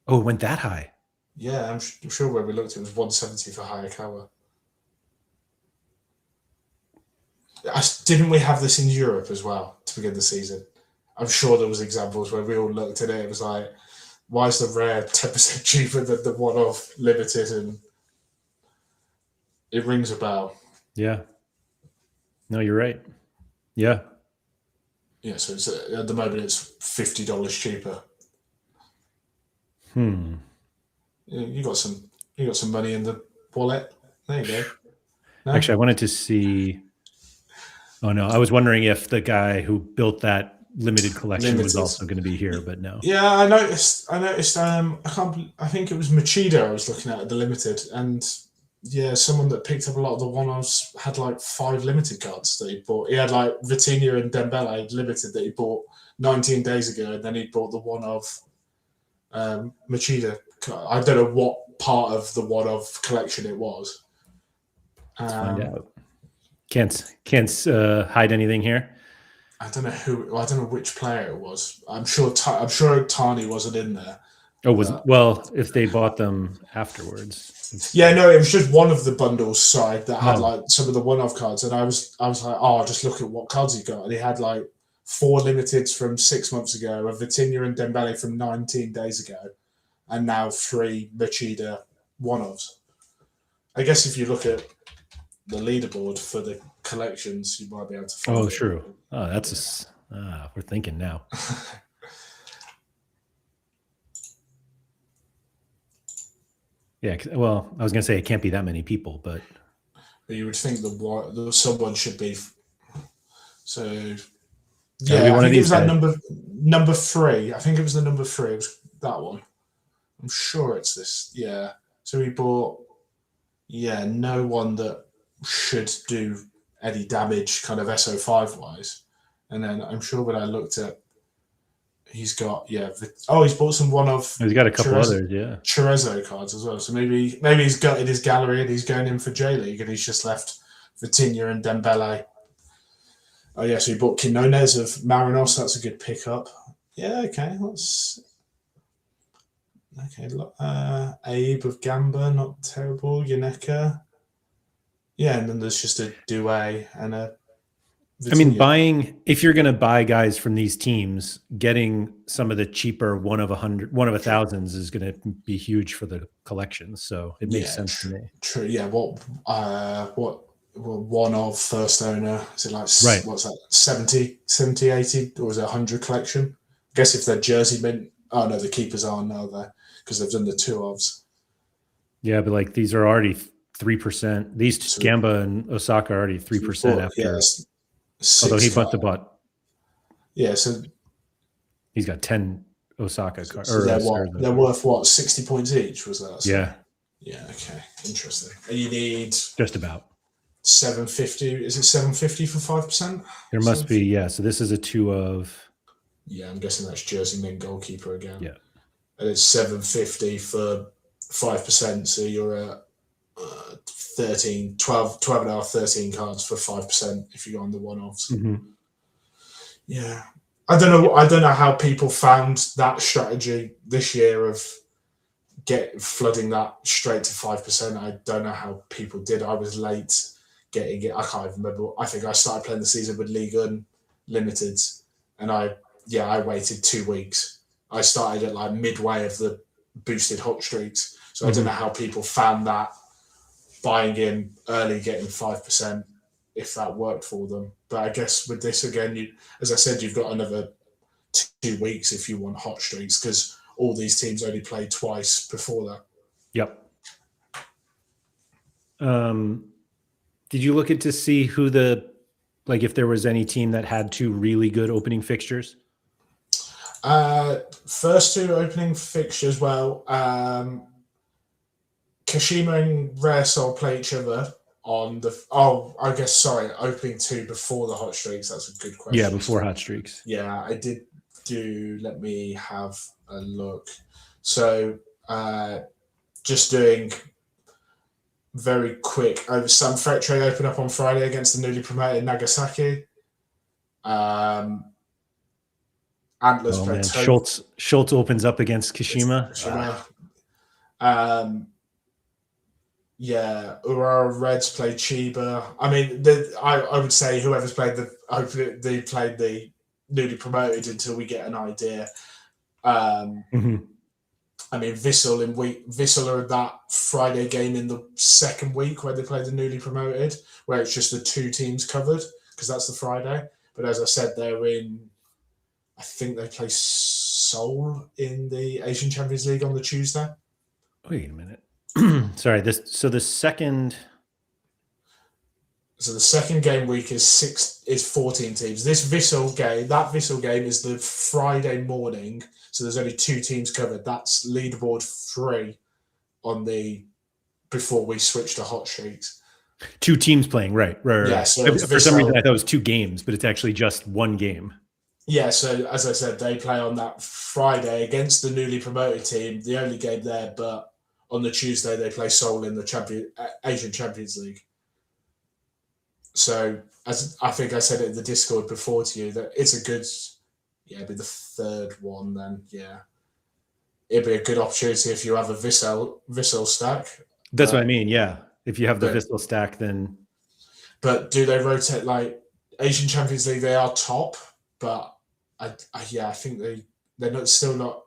Oh, it went that high. Yeah, I'm sure where we looked it was 170 for Hayakawa. Didn't we have this in Europe as well to begin the season? I'm sure there was examples where we all looked at it. It was like, why is the rare 10% cheaper than the one-off limited? And it rings a bell. Yeah. No, you're right. Yeah. Yeah, so it's, at the moment it's $50 cheaper. You got some money in the wallet. There you go. No? Actually, I wanted to see. Oh no, I was wondering if the guy who built that limited collection was also going to be here, but no. Yeah, I noticed. I think it was Machida I was looking at the limited, and someone that picked up a lot of the one-offs had like 5 limited cards that he bought. He had like Vitinha and Dembele limited that he bought 19 days ago, and then he bought the one-off Machida. I don't know what part of the one-off collection it was. Let's find out. Can't hide anything here. I don't know which player it was. I'm sure Tani wasn't in there. Oh, if they bought them afterwards. Yeah, no, it was just one of the bundles side that had like some of the one-off cards, and I was like, just look at what cards he got, and he had like 4 limiteds from 6 months ago, a Vitinha and Dembele from 19 days ago, and now 3 Machida one-offs. I guess if you look at the leaderboard for the collections, you might be able to find. Oh, true. Oh, that's we're thinking now. Yeah. Well, I was gonna say it can't be that many people, but you would think that someone should be. So yeah, I think it was that guys. number 3. I think it was the number 3. It was that one. I'm sure it's this. Yeah. So we bought. Yeah, no one that should do any damage, kind of SO5 wise. And then I'm sure when I looked at, he's got he's bought some one of. He's got a couple others, yeah. Chorizo cards as well. So maybe he's gutted his gallery and he's going in for J-League and he's just left Vitinha and Dembele. Oh yeah, so he bought Quinones of Marinos. That's a good pickup. Yeah, okay. Abe of Gamba, not terrible. Yaneka. Yeah, and then there's just a Douay and a Vitinha. If you're going to buy guys from these teams, getting some of the cheaper one of 1,000s is going to be huge for the collection. So it makes sense to me. True. Yeah. What one of first owner? Is it like, what's that, 70, 80, or is it 100 collection? I guess if they're jersey mint, oh no, the keepers are now there because they've done the 2 ofs. Yeah, but like these are already 3%. These Gamba and Osaka are already 3% after. Yeah, although he must have bought. Yeah, so he's got 10 Osaka cards. So they're worth what, 60 points each? Was that? So, yeah. Yeah. Okay. Interesting. And you need just about 750. Is it 750 for 5%? There must be. Yeah. So this is a 2 of. Yeah, I'm guessing that's jersey mint goalkeeper again. Yeah. And it's 750 for 5%. So you're at 12 and a half, 13 cards for 5% if you go on the one-offs. Mm-hmm. Yeah. I don't know how people found that strategy this year of flooding that straight to 5%. I don't know how people did. I was late getting it. I can't even remember. I think I started playing the season with League Unlimited, and I waited 2 weeks. I started at like midway of the boosted hot streaks. So I don't know how people found that buying in early, getting 5%, if that worked for them. But I guess with this again, as I said, you've got another 2 weeks if you want hot streaks because all these teams only played twice before that. Yep. Did you look at to see who if there was any team that had 2 really good opening fixtures? First 2 opening fixtures, Kashima and Rare Soul play each other on opening 2 before the hot streaks. That's a good question. Yeah, before hot streaks. Yeah, I did do. Let me have a look. So, just doing very quick. Some Fettre open up on Friday against the newly promoted Nagasaki. Antlers play Schultz opens up against Kashima. Yeah, Aurora Reds play Chiba. I mean, I would say whoever's played hopefully they played the newly promoted until we get an idea. I mean, Vissel are that Friday game in the second week where they play the newly promoted, where it's just the 2 teams covered because that's the Friday. But as I said, I think they play Seoul in the Asian Champions League on the Tuesday. Wait a minute. Sorry. The second game week is 14 teams. That Vissel game is the Friday morning. So there's only 2 teams covered. That's leaderboard 3 before we switch to hot streaks. 2 teams playing, right. Yeah. So for some reason I thought it was 2 games, but it's actually just 1 game. Yeah, so as I said, they play on that Friday against the newly promoted team, the only game there, but on the Tuesday they play Seoul in the Asian Champions League. So, as I think I said it in the Discord before to you, that it's a good, it'd be the 3rd one then, yeah. It'd be a good opportunity if you have a Vissel stack. That's what I mean, yeah. If you have the Vissel stack, then... But do they rotate, like, Asian Champions League, they are top, but I think they're still not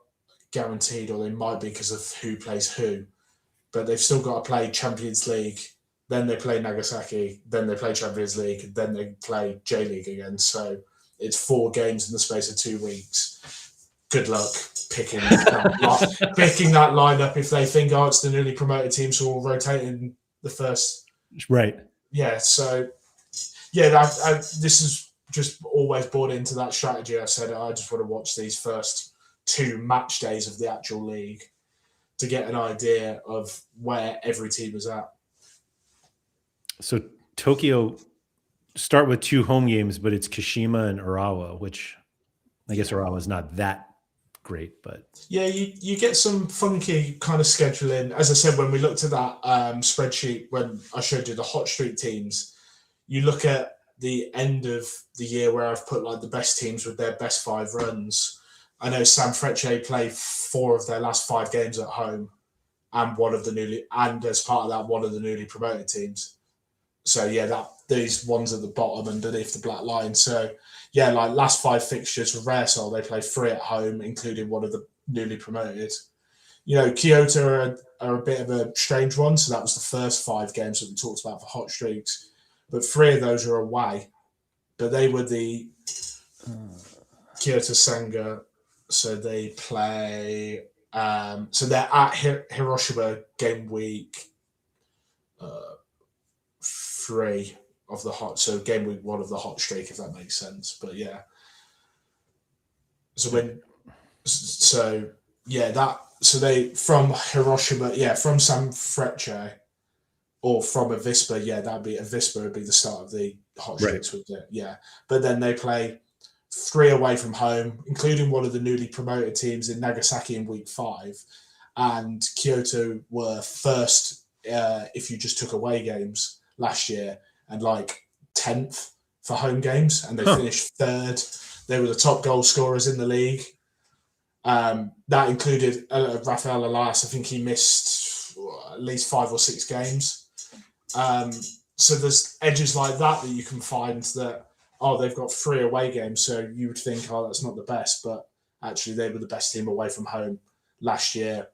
guaranteed, or they might be because of who plays who. But they've still got to play Champions League then they play Nagasaki, then they play Champions League, then they play J-League again. So it's 4 games in the space of 2 weeks. Good luck picking that lineup if they think, oh, it's the newly promoted team, so we'll rotate in the first. Right. Yeah. So, yeah, this is just always bought into that strategy. I said, I just want to watch these first 2 match days of the actual league to get an idea of where every team is at. So Tokyo start with 2 home games, but it's Kashima and Urawa, which I guess Urawa is not that great, but yeah, you get some funky kind of scheduling. As I said, when we looked at that spreadsheet when I showed you the hot streak teams, you look at the end of the year where I've put like the best teams with their best 5 runs. I know San Frecce play 4 of their last 5 games at home, and as part of that, one of the newly promoted teams. So yeah, these ones at the bottom underneath the black line. So yeah, like last 5 fixtures for Rare Soul, they play 3 at home, including one of the newly promoted. You know, Kyoto are a bit of a strange one. So that was the first 5 games that we talked about for hot streaks, but 3 of those are away. But they were the Kyoto Sanga, so they play. So they're at Hiroshima game week 3 of the hot. So game week 1 of the hot streak, if that makes sense. But yeah. So they from Hiroshima, from San Frecce or from Avispa, Avispa would be the start of the hot streaks with it. Yeah. But then they play 3 away from home, including one of the newly promoted teams in Nagasaki in week 5. And Kyoto were first if you just took away games last year, and like 10th for home games, and they finished 3rd. They were the top goal scorers in the league. That included Rafael Elias. I think he missed at least 5 or 6 games. So there's edges like that you can find that, they've got 3 away games, so you would think, that's not the best, but actually they were the best team away from home last year.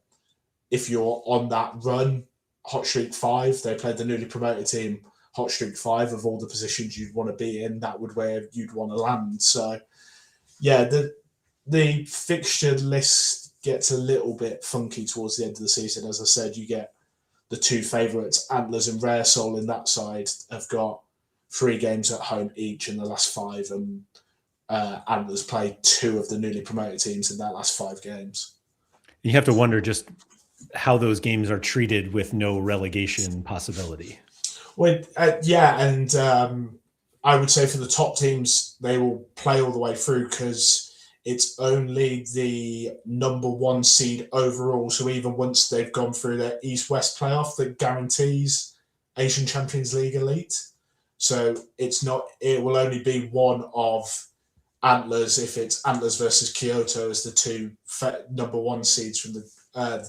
If you're on that run, Hot Streak 5, they played the newly promoted team, Hot Streak 5, of all the positions you'd want to be in, that would where you'd want to land. So, yeah, the fixture list gets a little bit funky towards the end of the season. As I said, you get the 2 favourites, Antlers and Rare Soul in that side, have got 3 games at home each in the last 5, and Antlers played 2 of the newly promoted teams in that last 5 games. You have to wonder just how those games are treated with no relegation possibility. Well, and I would say for the top teams, they will play all the way through because it's only the number 1 seed overall. So even once they've gone through their East-West playoff, that guarantees Asian Champions League elite. So it will only be one of Antlers if it's Antlers versus Kyoto as the 2 number 1 seeds from the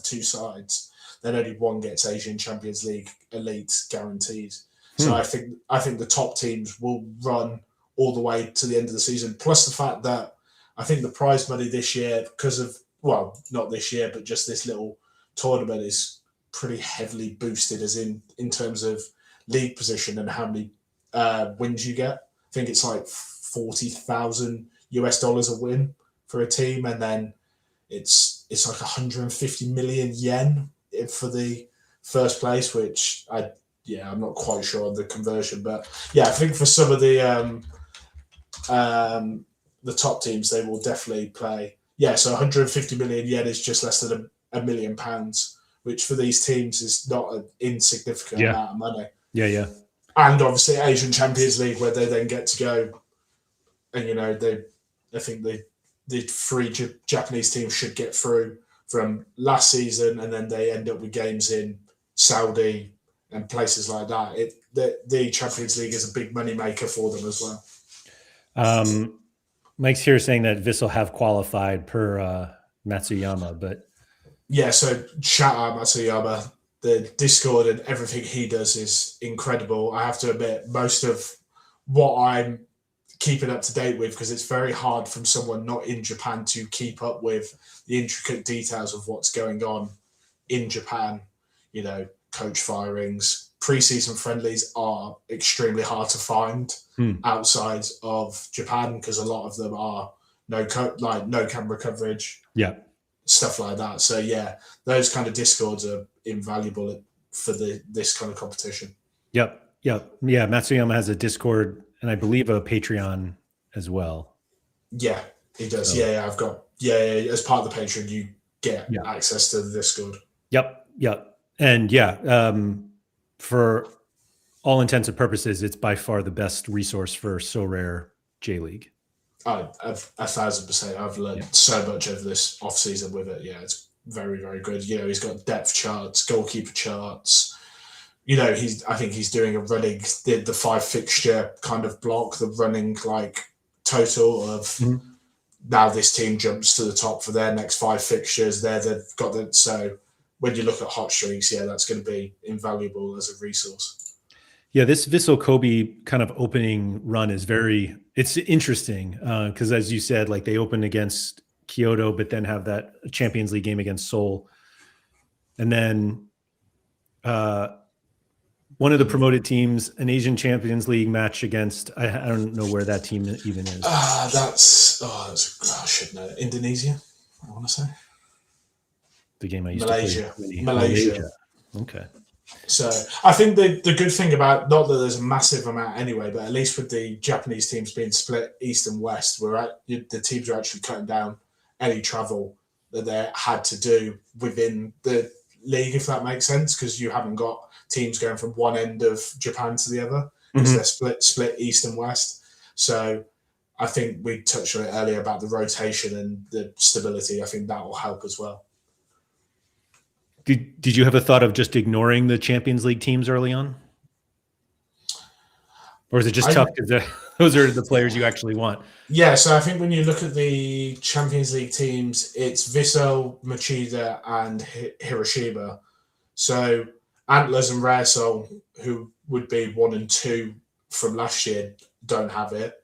2 sides. Then only one gets Asian Champions League elite guaranteed. So I think the top teams will run all the way to the end of the season. Plus the fact that I think the prize money this year, because of, well, not this year, but just this little tournament, is pretty heavily boosted, as in terms of league position and how many wins you get. I think it's like $40,000 a win for a team, and then it's like 150 million yen for the first place, which I'm not quite sure on the conversion, but I think for some of the top teams, they will definitely play. So 150 million yen is just less than £1 million, which for these teams is not an insignificant amount of money. Yeah. And obviously Asian Champions League, where they then get to go, and I think the 3 Japanese teams should get through from last season, and then they end up with games in Saudi and places like that. The Champions League is a big money maker for them as well. Mike's here saying that Vissel have qualified per Matsuyama, but so shout out Matsuyama. The Discord and everything he does is incredible. I have to admit, most of what I'm keeping up to date with, because it's very hard from someone not in Japan to keep up with the intricate details of what's going on in Japan, coach firings, pre-season friendlies are extremely hard to find outside of Japan because a lot of them are no camera coverage, stuff like that. So yeah, those kind of discords are invaluable for this kind of competition. Yeah, Matsuyama has a Discord and I believe a Patreon as well. Yeah, he does. So, I've got as part of the Patreon you get access to the Discord. Yep. And for all intents and purposes, it's by far the best resource for Sorare J.League. I've 1,000%. I've learned so much over this off season with it. Yeah, it's very, very good. He's got depth charts, goalkeeper charts. I think he's doing a running the 5 fixture kind of block, the running like total of now this team jumps to the top for their next 5 fixtures. They've got the so when you look at hot streaks, that's going to be invaluable as a resource. Yeah, this Vissel Kobe kind of opening run is it's interesting because as you said, like they opened against Kyoto, but then have that Champions League game against Seoul. And then one of the promoted teams, an Asian Champions League match against, I don't know where that team even is. I should know. Indonesia, I want to say. The game I used to play. Malaysia. Okay. So I think the good thing about, not that there's a massive amount anyway, but at least with the Japanese teams being split east and west, the teams are actually cutting down any travel that they had to do within the league, if that makes sense, because you haven't got teams going from one end of Japan to the other because they're split east and west. So I think we touched on it earlier about the rotation and the stability. I think that will help as well. Did you have a thought of just ignoring the Champions League teams early on? Or is it just tough because those are the players you actually want? Yeah, so I think when you look at the Champions League teams, it's Vissel, Machida, and Hiroshima. So Antlers and Rare Soul, who would be 1 and 2 from last year, don't have it.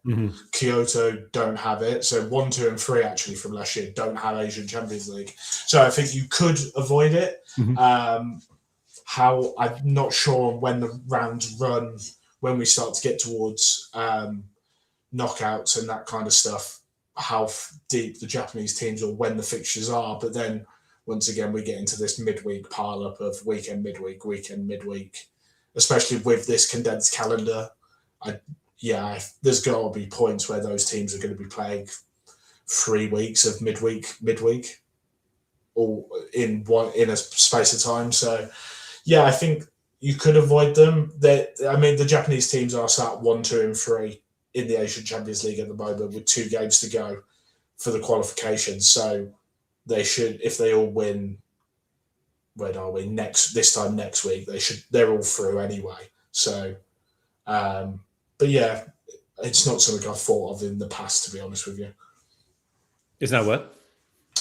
Kyoto don't have it. So 1, 2, and 3 actually from last year don't have Asian Champions League. So I think you could avoid it. How I'm not sure when the rounds run, when we start to get towards knockouts and that kind of stuff, how deep the Japanese teams or when the fixtures are. But then once again, we get into this midweek pile up of weekend, midweek, especially with this condensed calendar. There's got to be points where those teams are going to be playing 3 weeks of midweek, or in a space of time. So, I think you could avoid them. The Japanese teams are sat 1, 2, and 3 in the Asian Champions League at the moment with 2 games to go for the qualifications. So they should, if they all win, when are we this time next week? They're all through anyway. So, but yeah, it's not something I've thought of in the past, to be honest with you. Is that what?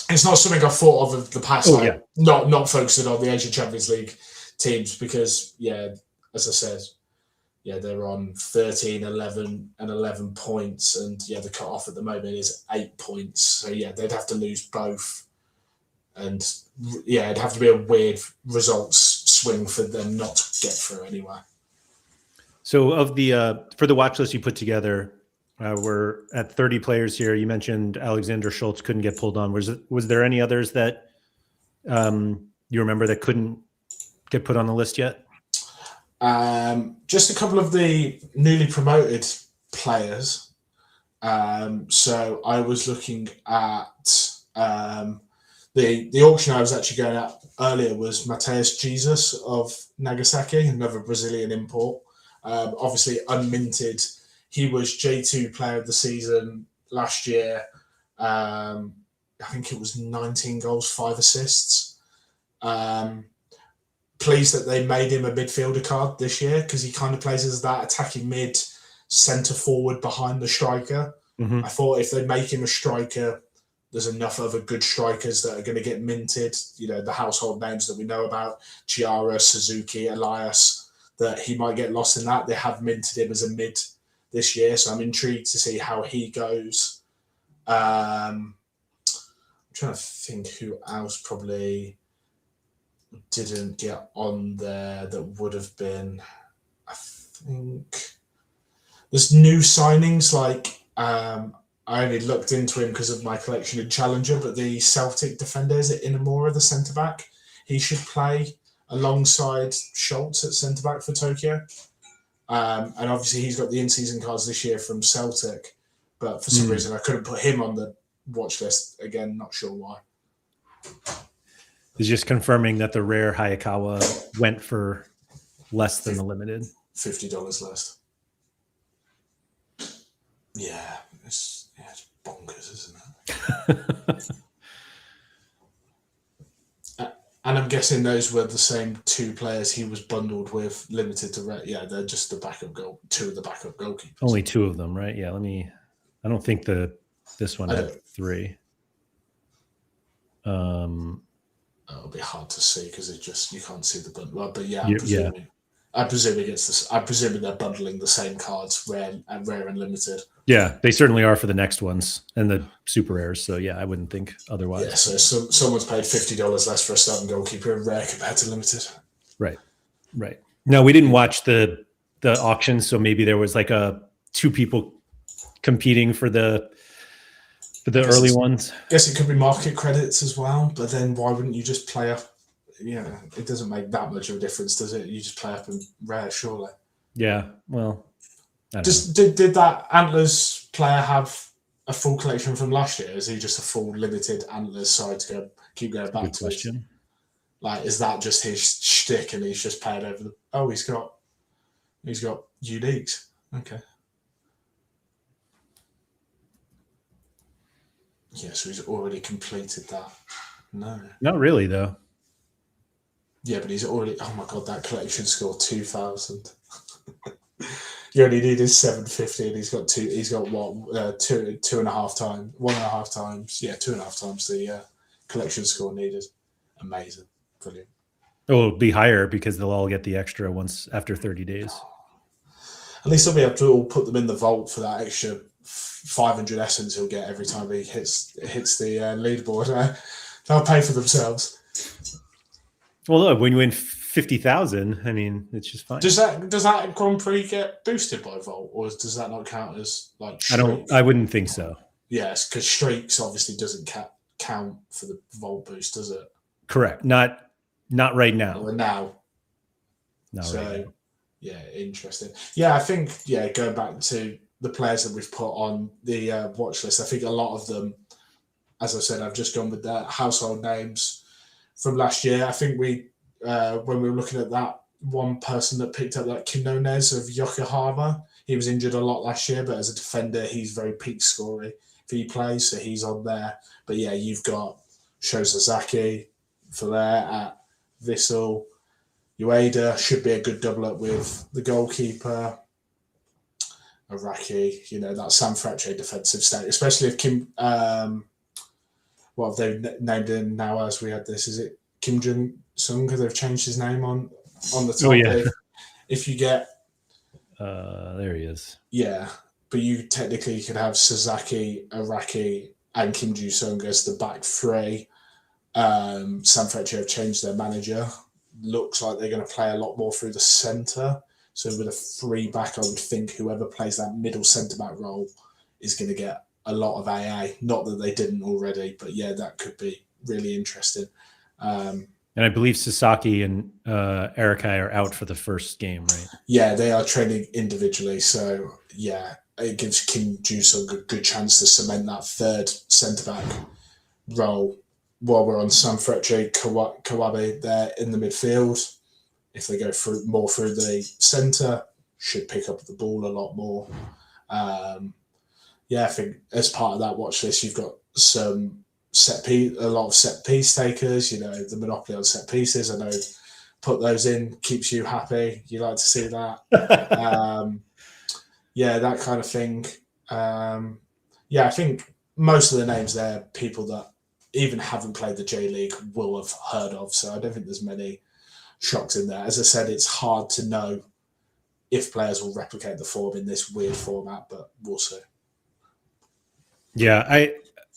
It's not something I've thought of in the past. Not focusing on the Asian Champions League teams because, as I said, they're on 13, 11, and 11 points, and the cut off at the moment is 8 points. So they'd have to lose both, and it'd have to be a weird results swing for them not to get through anyway. So of the for the watch list you put together, we're at 30 players here. You mentioned Alexander Schultz couldn't get pulled on. Was there any others that you remember that couldn't get put on the list yet? Just a couple of the newly promoted players. So I was looking at the auction I was actually going at earlier was Mateus Jesus of Nagasaki, another Brazilian import. Obviously unminted. He was J2 player of the season last year. I think it was 19 goals, 5 assists. Pleased that they made him a midfielder card this year because he kind of plays as that attacking mid centre forward behind the striker. I thought if they make him a striker, there's enough other good strikers that are going to get minted. The household names that we know about, Chiara, Suzuki, Elias, that he might get lost in that. They have minted him as a mid this year, so I'm intrigued to see how he goes. I'm trying to think who else probably. didn't get on there that would have been, I think there's new signings like I only looked into him because of my collection in Challenger, but the Celtic defender is it Inamura, the centre back. He should play alongside Schultz at centre back for Tokyo. And obviously he's got the in-season cards this year from Celtic, but for some reason I couldn't put him on the watch list again. Not sure why. It's just confirming that the rare Hayakawa went for less than the limited. $50 less. Yeah, it's bonkers, isn't it? And I'm guessing those were the same two players he was bundled with, limited to red. Yeah, they're just the backup goal. Two of the backup goalkeepers. Only two of them, right? Yeah. I don't think this one had three. It'll be hard to see because you can't see the bundle. Well, but yeah, I'm presuming they're bundling the same cards, rare and limited. Yeah, they certainly are for the next ones and the super rares. So yeah, I wouldn't think otherwise. Yeah, so someone's paid $50 less for a starting goalkeeper in rare compared to limited. Right. No, we didn't watch the auction, so maybe there was like two people competing for the early ones. I guess it could be market credits as well, but then why wouldn't you just play up? Yeah, it doesn't make that much of a difference, does it? You just play up in rare, surely. Yeah, well, did that Antlers player have a full collection from last year? Is he just a full limited Antlers side to keep going back to? Question. Like, is that just his shtick and he's just paid over the? Oh, he's got uniques. Okay. Yeah, so he's already completed that. No, not really though. Yeah, but he's already. Oh my god, that collection score 2,000. You only needed 750, and he's got two. He's got what? 2.5 times, 1.5 times. Yeah, 2.5 times the collection score needed. Amazing, brilliant. Oh, it'll be higher because they'll all get the extra once after 30 days. At least they'll be able to all put them in the vault for that extra 500 essence he'll get every time he hits the leaderboard. They'll pay for themselves. Well, look, when you win 50,000, I mean, it's just fine. Does that Grand Prix get boosted by Vault, or does that not count as like? I wouldn't think so. Yes, because Streaks obviously doesn't count for the Vault boost, does it? Correct. Not right now. Or now. Not right now. Yeah, interesting. Yeah, I think going back to the players that we've put on the watch list, I think a lot of them, as I said, I've just gone with their household names from last year. I think we, when we were looking at that one person that picked up that Quinones of Yokohama, he was injured a lot last year, but as a defender, he's very peak scoring if he plays, so he's on there. But yeah, you've got Shozazaki for there at Vissel. Ueda should be a good double up with the goalkeeper. Araki, that Sanfrecce defensive state, especially if Kim, what have they named him now as we had this? Is it Kim Jung-sung? Because they've changed his name on the top. Oh, yeah. If you get... there he is. Yeah, but you technically could have Sasaki, Araki, and Kim Jung-sung as the back three. Sanfrecce have changed their manager. Looks like they're going to play a lot more through the centre. So with a 3-back, I would think whoever plays that middle centre-back role is going to get a lot of AA. Not that they didn't already, but yeah, that could be really interesting. And I believe Sasaki and Erikai are out for the first game, right? Yeah, they are training individually. So yeah, it gives Kim Ju-sung a good chance to cement that third centre-back role while we're on Sanfrecce, Kawabe there in the midfield. If they go through the centre, should pick up the ball a lot more. I think as part of that watch list, you've got a lot of set piece takers. The monopoly on set pieces. I know, put those in keeps you happy. You like to see that. That kind of thing. I think most of the names there, people that even haven't played the J-League will have heard of. So I don't think there's many shocks in there. As I said, it's hard to know if players will replicate the form in this weird format, but we'll see. Yeah,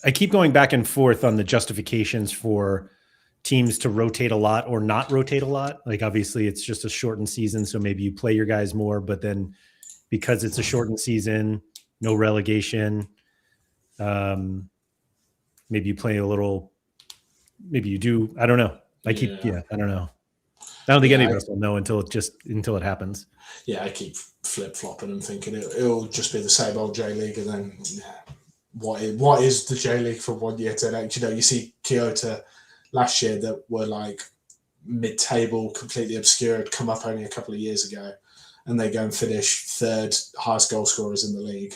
I keep going back and forth on the justifications for teams to rotate a lot or not rotate a lot. Like obviously it's just a shortened season, so maybe you play your guys more, but then because it's a shortened season, no relegation, maybe you play a little, maybe you do. I don't know. I don't know. I don't think any of us will know until it happens. Yeah, I keep flip-flopping and thinking it'll just be the same old J-League, and then what is the J-League from 1 year to the next? You see Kyoto last year that were like mid-table, completely obscure, had come up only a couple of years ago, and they go and finish third highest goal scorers in the league.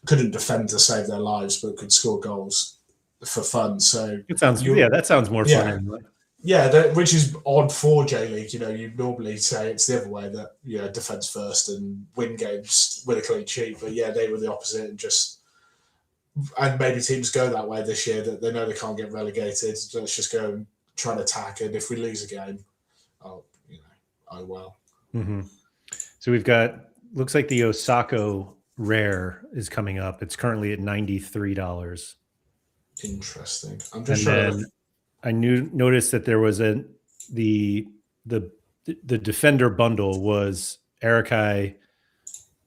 Couldn't defend to save their lives, but could score goals for fun. So it sounds that sounds more fun anyway. Yeah, which is odd for J-League. You normally say it's the other way, that defense first and win games with a clean sheet. But yeah, they were the opposite, and maybe teams go that way this year, that they know they can't get relegated. So let's just go and try and attack, and if we lose a game, oh well. Mm-hmm. So we've got, looks like the Osaka rare is coming up. It's currently at $93. Interesting. I'm just trying. I noticed that there was the defender bundle was Erikai,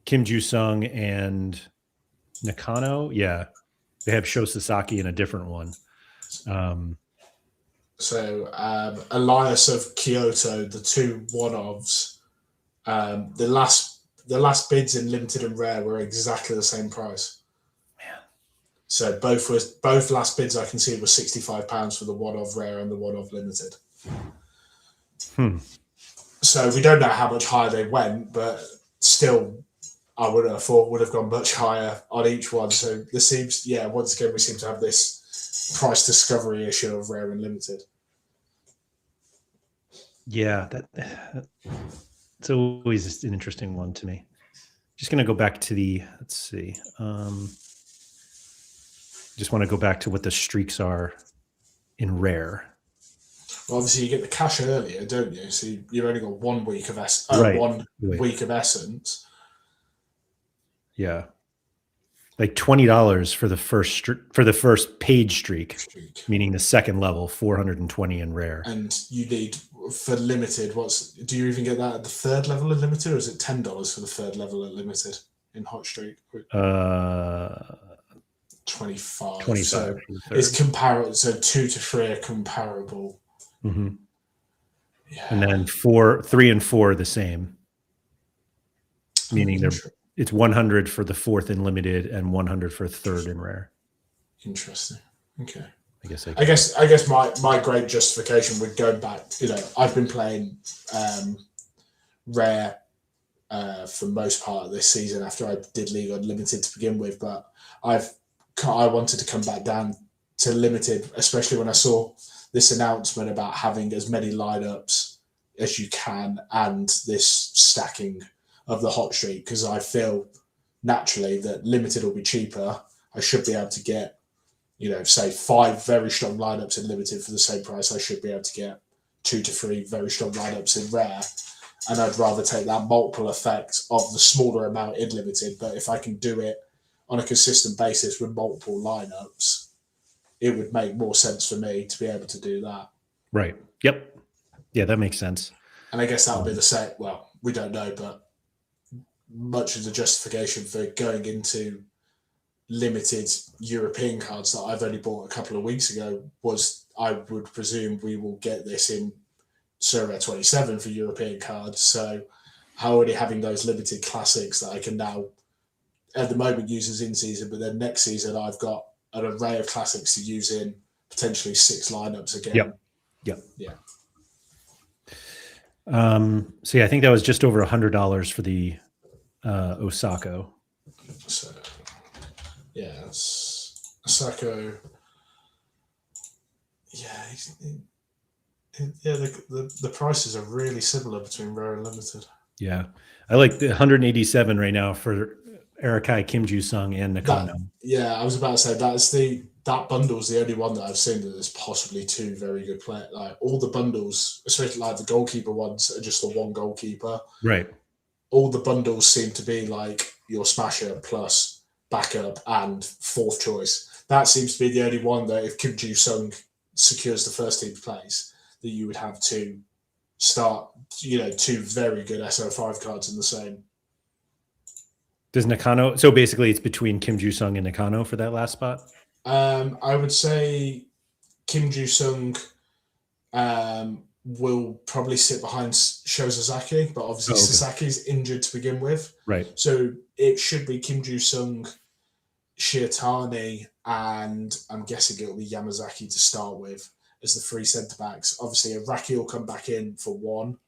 Kim Ju-sung, and Nakano. Yeah, they have Sho Sasaki in a different one. So Elias of Kyoto, the two one-ofs, the last bids in limited and rare were exactly the same price. So both last bids I can see were £65 for the one-of rare and the one-of limited. So we don't know how much higher they went, but still, I would have thought would have gone much higher on each one. So this seems, once again, we seem to have this price discovery issue of rare and limited. Yeah, it's always just an interesting one to me. Just going to go back to let's see. Just want to go back to what the streaks are in rare. Well, obviously you get the cash earlier, don't you? So you've only got 1 week of week of essence. Yeah, like $20 for the first page streak, meaning the second level, 420 in rare. And you need for limited. Do you even get that at the third level of limited, or is it $10 for the third level of limited in hot streak? 25. So it's comparable. So 2 to 3 are comparable. Mm-hmm. Yeah. And then 3 and 4 are the same, meaning it's 100 for the fourth in limited and 100 for third in rare. Interesting. Okay. I guess my great justification would go back. I've been playing rare for most part of this season after I did League Unlimited to begin with, but I wanted to come back down to limited, especially when I saw this announcement about having as many lineups as you can and this stacking of the hot streak, because I feel naturally that limited will be cheaper. I should be able to get, say 5 very strong lineups in limited for the same price. I should be able to get 2 to 3 very strong lineups in rare. And I'd rather take that multiple effect of the smaller amount in limited. But if I can do it on a consistent basis with multiple lineups, it would make more sense for me to be able to do that. Right. Yep. Yeah, that makes sense. And I guess that'll be the same. Well, we don't know, but much of the justification for going into limited European cards that I've only bought a couple of weeks ago was I would presume we will get this in Sorare 27 for European cards. So already having those limited classics that I can now at the moment use as in season, but then next season I've got an array of classics to use in potentially 6 lineups again. Yep. Yeah. So yeah, I think that was just over $100 for the Osaka. So yeah, it's Osaka. Yeah, the prices are really similar between rare and limited. Yeah, I like the 187 right now for Erikai, Kim Ju-sung, and Nakano. I was about to say that bundle's the only one that I've seen that there's possibly 2 very good players. Like all the bundles, especially like the goalkeeper ones, are just the one goalkeeper. Right. All the bundles seem to be like your smasher plus backup and fourth choice. That seems to be the only one that if Kim Ju-sung secures the first team place, that you would have to start, two very good SO5 cards in the same. Does Nakano? So basically, it's between Kim Ju-sung and Nakano for that last spot. I would say Kim Ju-sung will probably sit behind Sho Sasaki, but obviously Sasaki's injured to begin with. Right. So it should be Kim Ju-sung, Shiotani, and I'm guessing it'll be Yamazaki to start with as the three centre-backs. Obviously, Araki will come back in for one.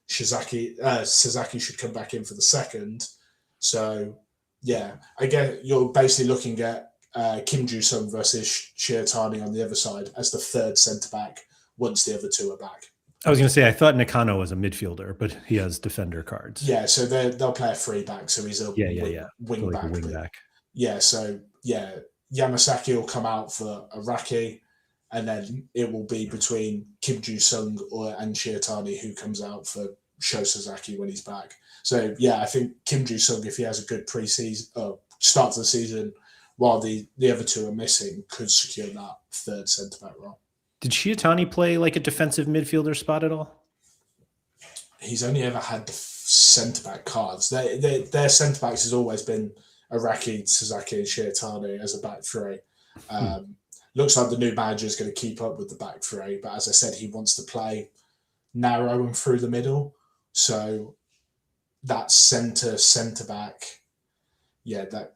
Sasaki should come back in for the second. So, yeah, again, you're basically looking at Kim Ju-sung versus Shiotani on the other side as the third centre-back once the other two are back. I was going to say, I thought Nakano was a midfielder, but he has defender cards. Yeah, so they'll play a free back, so he's a wing like back. A wing back. Yeah, so, yeah, Yamasaki will come out for Araki, and then it will be between Kim Ju-sung and Shiotani who comes out for Sho Sasaki when he's back. So, yeah, I think Kim Ju-sung, if he has a good pre-season, start to the season, while the other two are missing, could secure that third centre-back role. Did Shiotani play like a defensive midfielder spot at all? He's only ever had centre-back cards. Their centre-backs has always been Araki, Sasaki, and Shiotani as a back three. Looks like the new manager is going to keep up with the back three, but as I said, he wants to play narrow and through the middle. So that centre-back, that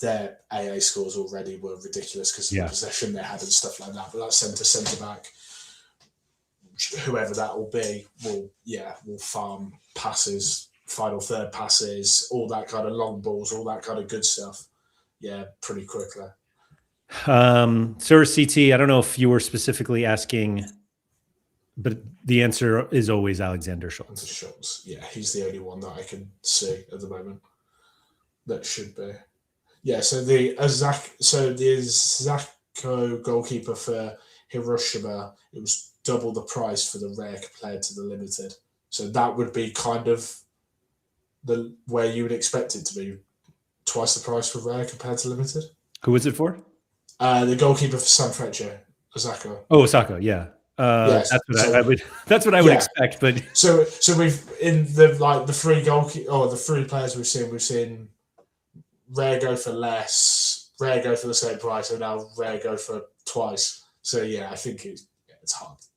their AA scores already were ridiculous because of the possession they had and stuff like that. But that centre-back, whoever that will be, will farm passes, final third passes, all that kind of long balls, all that kind of good stuff. Yeah, pretty quickly. Sir CT, I don't know if you were specifically asking, but the answer is always Alexander Schultz. Schultz, yeah, he's the only one that I can see at the moment that should be. Yeah, so the Zako goalkeeper for Hiroshima, it was double the price for the rare compared to the limited. So that would be kind of where you would expect it to be, twice the price for rare compared to limited. Who was it for? The goalkeeper for Sanfrecce, Osaka. Oh, Osaka, yeah. Yes, that's what I would expect. But so we've in the three the three players we've seen rare go for less, rare go for the same price, and now rare go for twice. So yeah, I think it's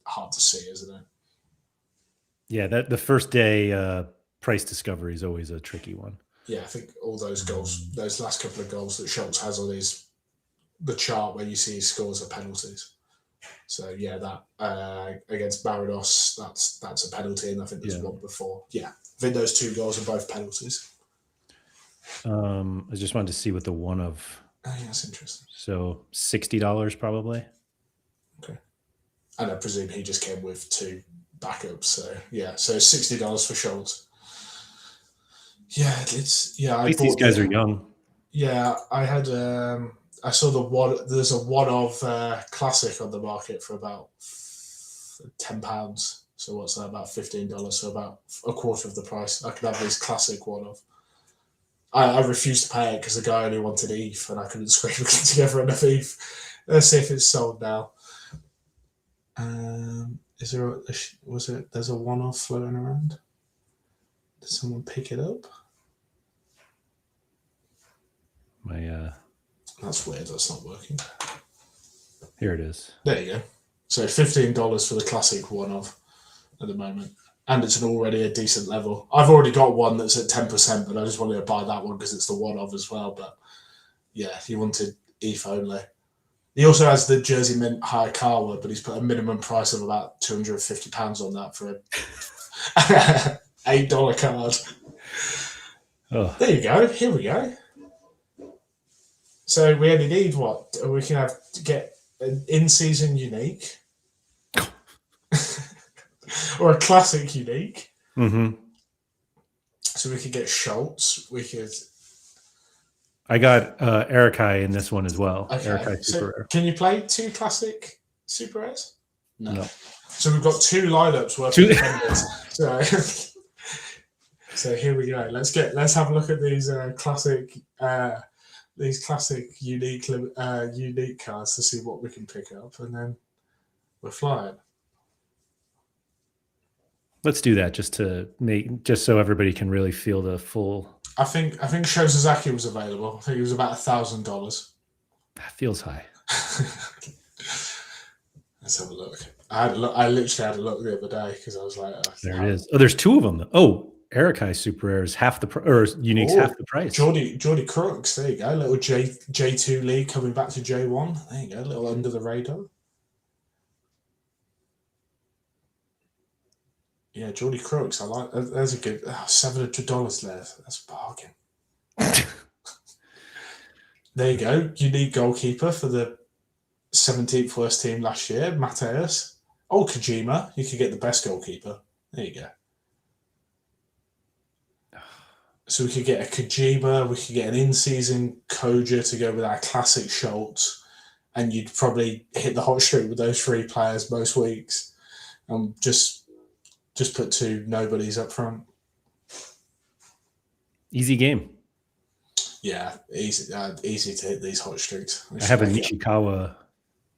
hard to see, isn't it? Yeah, the first day price discovery is always a tricky one. Yeah, I think all those goals, those last couple of goals that Schultz has on the chart where you see his scores are penalties. So yeah, that against Barados, that's a penalty, and I think there's one before. Yeah, I think those two goals are both penalties. I just wanted to see what the one of. Oh, yeah, that's interesting. So $60 probably. Okay, and I presume he just came with two backups. So yeah, so $60 for Schultz. Yeah, At least these guys are young. Yeah, I had. I saw there's a one-of classic on the market for about £10. So what's that, about $15? So about a quarter of the price. I could have this classic one-of. I refused to pay it because the guy only wanted ETH and I couldn't scrape together enough ETH. Let's see if it's sold now. There's a one-off floating around? Did someone pick it up? That's weird. That's not working. Here it is. There you go. So $15 for the classic one-of at the moment. And it's already a decent level. I've already got one that's at 10%, but I just wanted to buy that one because it's the one-of as well. But yeah, he wanted ETH only. He also has the Jersey Mint Hayakawa, but he's put a minimum price of about £250 on that for a $8 card. Oh. There you go. Here we go. So we only need what? We can have to get an in-season unique or a classic unique. Mm-hmm. So we could get Schultz. I got Erikai in this one as well. Okay. Erikai Super Rare. Can you play two classic Super Rares? No. So we've got two lineups worth of defenders. So here we go. Let's have a look at these classic. These classic unique cards to see what we can pick up, and then We're flying. Let's do that just so everybody can really feel the full. I think Shozazaki was available. I think it was about $1,000. That feels high. Let's have a look. I literally had a look the other day because I was like, there it is. Oh, there's two of them. Oh, Erikai Super Rare is half the or Unique's half the price. Jordy Crooks, there you go. Little J2 League coming back to J1. There you go. A little under the radar. Yeah, Jordy Crooks. I like. There's a good $700 there. That's a bargain. There you go. Unique goalkeeper for the 17th worst team last year, Mateus. Oh, Kojima. You could get the best goalkeeper. There you go. So we could get a Kojima, we could get an in-season Koja to go with our classic Schultz, and you'd probably hit the hot streak with those three players most weeks, and just put two nobodies up front. Easy game. Yeah, easy to hit these hot streaks. I have a Nishikawa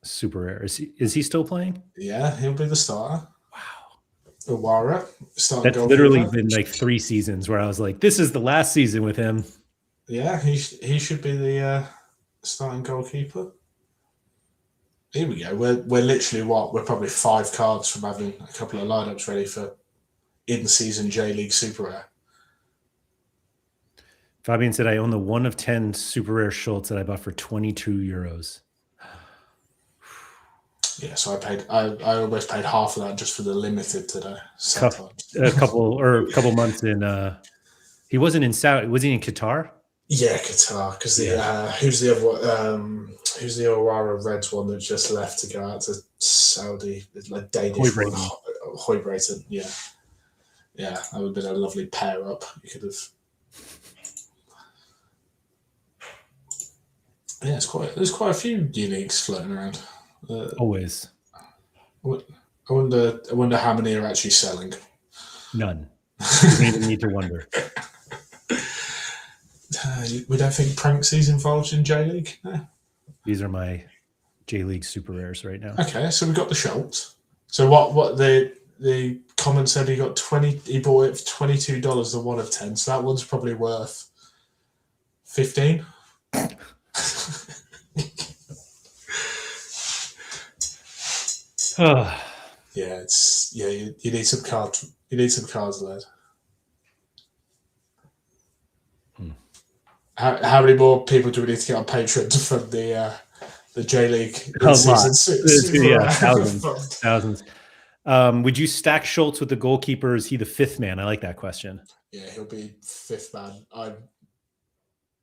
Super Rare. Is he still playing? Yeah, he'll be the starter. Wow. Iwara, starting That's literally been like 3 seasons where I was like, this is the last season with him. Yeah, he should be the starting goalkeeper. Here we go. We're literally we're probably 5 cards from having a couple of lineups ready for in-season J-League Super Rare. Fabian said I own the 1 of 10 Super Rare Schultz that I bought for €22. Yeah, so I almost paid half of that just for the limited today. A couple months in. He wasn't in Saudi. Was he in Qatar? Yeah, Qatar. Because who's the other one? Who's the Aurora Reds one that just left to go out to Saudi? It's like Danish one. Hoybrayton. Yeah, that would have been a lovely pair up. You could have. Yeah, there's quite a few uniques floating around. Always. I wonder how many are actually selling. None. You don't even need to wonder. We don't think Pranksy's involved in J-League? No. These are my J-League Super Rares right now. Okay, so we got the Schultz. So what the comment said he got he bought it for $22, the 1 of 10. So that one's probably worth 15. You need some cards. You need some cards, lad. How many more people do we need to get on Patreon to fund the J-League season? Thousands. Would you stack Schultz with the goalkeeper? Is he the 5th man? I like that question. Yeah, he'll be 5th man.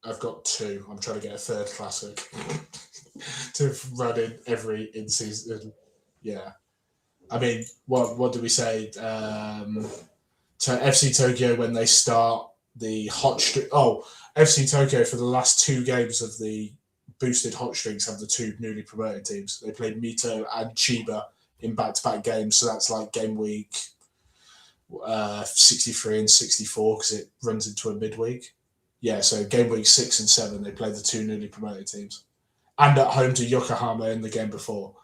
I've got 2. I'm trying to get a 3rd classic to run in every in-season. Yeah. I mean, what do we say? To FC Tokyo, when they start the hot streak. Oh, FC Tokyo for the last 2 games of the boosted hot streaks have the 2 newly promoted teams. They played Mito and Chiba in back-to-back games, so that's like game week 63 and 64 because it runs into a midweek. Yeah, so game week 6 and 7 they played the 2 newly promoted teams, and at home to Yokohama in the game before.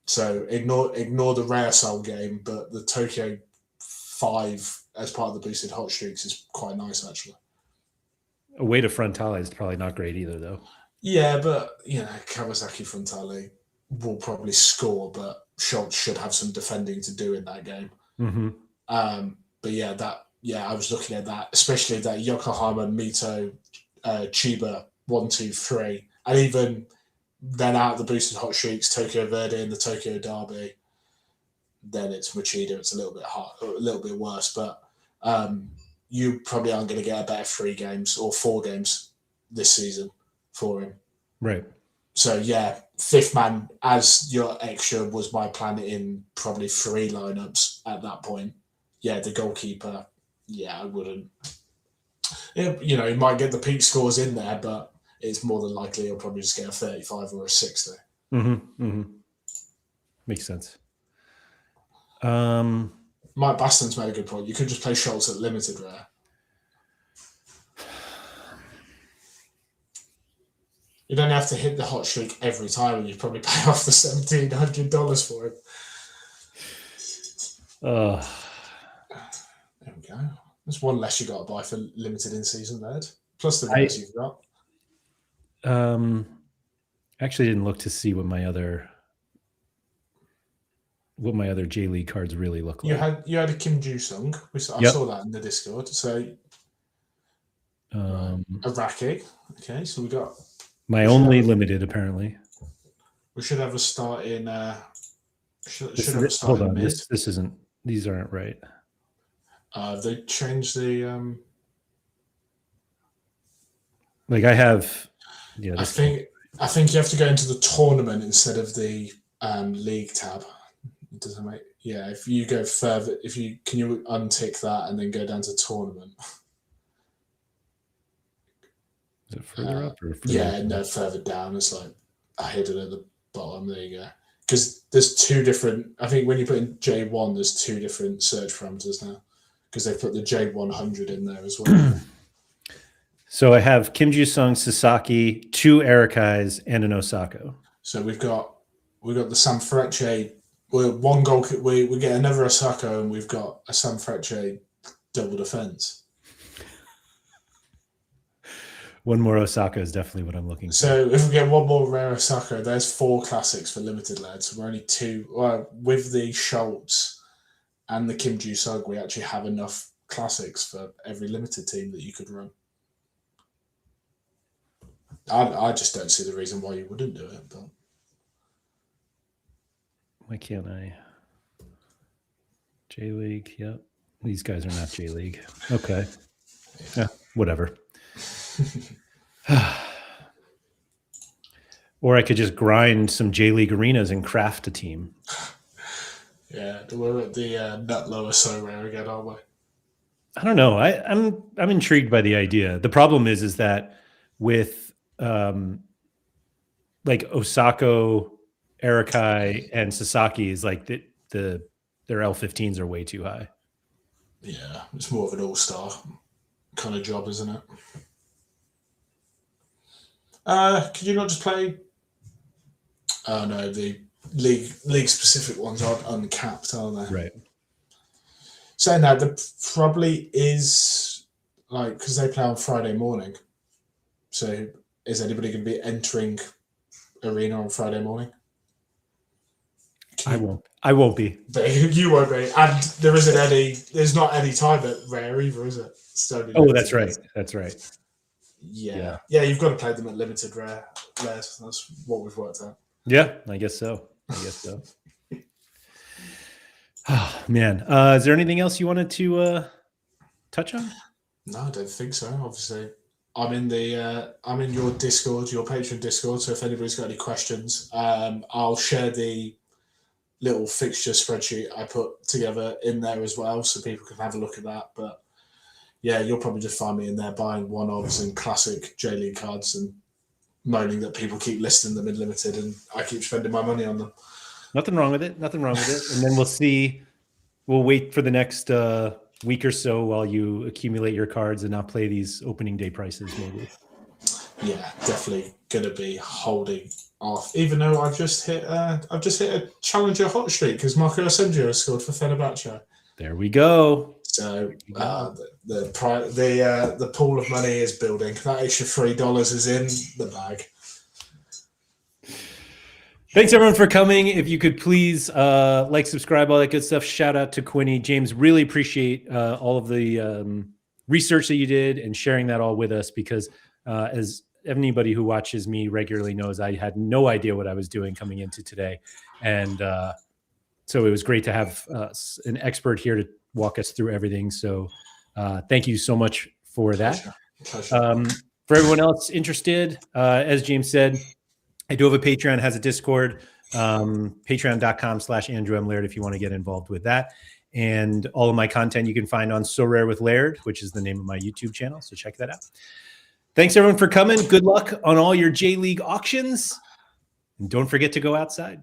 So ignore the Rare Soul game, but the Tokyo 5 as part of the boosted hot streaks is quite nice actually. Away to Frontale is probably not great either, though. Yeah, but Kawasaki Frontale will probably score, but Schultz should have some defending to do in that game. Mm-hmm. But I was looking at that, especially that Yokohama, Mito, Chiba 1, 2, 3, and even then out of the boosted hot streaks, Tokyo Verde and the Tokyo Derby. Then it's Machida. It's a little bit hard, a little bit worse, but you probably aren't going to get a better 3 games or 4 games this season for him. Right. So, 5th man as your extra was my plan in probably 3 lineups at that point. Yeah, the goalkeeper, I wouldn't. He might get the peak scores in there, but it's more than likely he'll probably just get a 35 or a 60. Mm-hmm. Mm-hmm. Makes sense. Mike Baston's made a good point. You could just play Schultz at limited rare. You don't have to hit the hot streak every time, and you probably pay off the $1,700 for it. There we go. There's one less you got to buy for limited in-season layered, plus the guys you've got. Actually didn't look to see what my other J-League cards really look like. You had a Kim Ju-sung. I saw that in the Discord. So a Raki. Okay, so we got my only limited apparently. We should have a start in. Hold on, this isn't. These aren't right. They changed the. Like I have. Yeah, I think you have to go into the tournament instead of the league tab. It doesn't make. Yeah, if you go further, can you untick that and then go down to tournament? Is it further up or further no, further down. It's like hidden at the bottom. There you go. Because there's two different. I think when you put in J1, there's two different search parameters now. Because they put the J100 in there as well. So I have Kim Ju-sung, Sasaki, 2 Erikais, and an Osako. So we've got the Sanfrecce. We're one goal. We get another Osako, and we've got a Sanfrecce double defense. One more Osaka is definitely what I'm looking for. So if we get one more rare Osaka, there's 4 classics for limited lads. So we're only 2. With the Schultz and the Kim Ju-sung, we actually have enough classics for every limited team that you could run. I just don't see the reason why you wouldn't do it. But why can't I? J-League, yep. These guys are not J-League. Okay. Yeah, whatever. Or I could just grind some J-League arenas and craft a team. Yeah, we're at the nut lower so rare again, aren't we? I don't know. I'm intrigued by the idea. The problem is that with like Osako, Erikai, and Sasaki is like their L15s are way too high. Yeah, it's more of an all-star kind of job, isn't it? Could you not just play? Oh no, the league-specific ones aren't uncapped, are they? Right. Saying that, there probably is, like, because they play on Friday morning. So is anybody going to be entering arena on Friday morning? I won't be. You won't be. And there's not any time at rare either, is it? That's right. That's right. Yeah, you've got to play them at limited rare. That's what we've worked out. Yeah, I guess so. Oh man, is there anything else you wanted to touch on? No, I don't think so. Obviously, I'm in your Discord, your Patreon Discord. So if anybody's got any questions, I'll share the little fixture spreadsheet I put together in there as well, so people can have a look at that. But yeah, you'll probably just find me in there buying one-offs and classic J-League cards and moaning that people keep listing them in limited and I keep spending my money on them. Nothing wrong with it. And then we'll wait for the next week or so while you accumulate your cards and not play these opening day prices maybe. Yeah, definitely going to be holding off, even though I've just hit a challenger hot streak because Marco Asensio has scored for Fenerbahce. There we go. So the pool of money is building. That extra $3 is in the bag. Thanks everyone for coming. If you could please like, subscribe, all that good stuff. Shout out to Quinny. James, really appreciate all of the research that you did and sharing that all with us because as anybody who watches me regularly knows, I had no idea what I was doing coming into today. And so it was great to have an expert here to walk us through everything. So thank you so much for that. Pleasure. For everyone else interested, as James said, I do have a Patreon, has a Discord, patreon.com/Andrew M. Laird if you want to get involved with that. And all of my content you can find on Sorare with Laird, which is the name of my YouTube channel. So check that out. Thanks everyone for coming. Good luck on all your J-League auctions. And don't forget to go outside.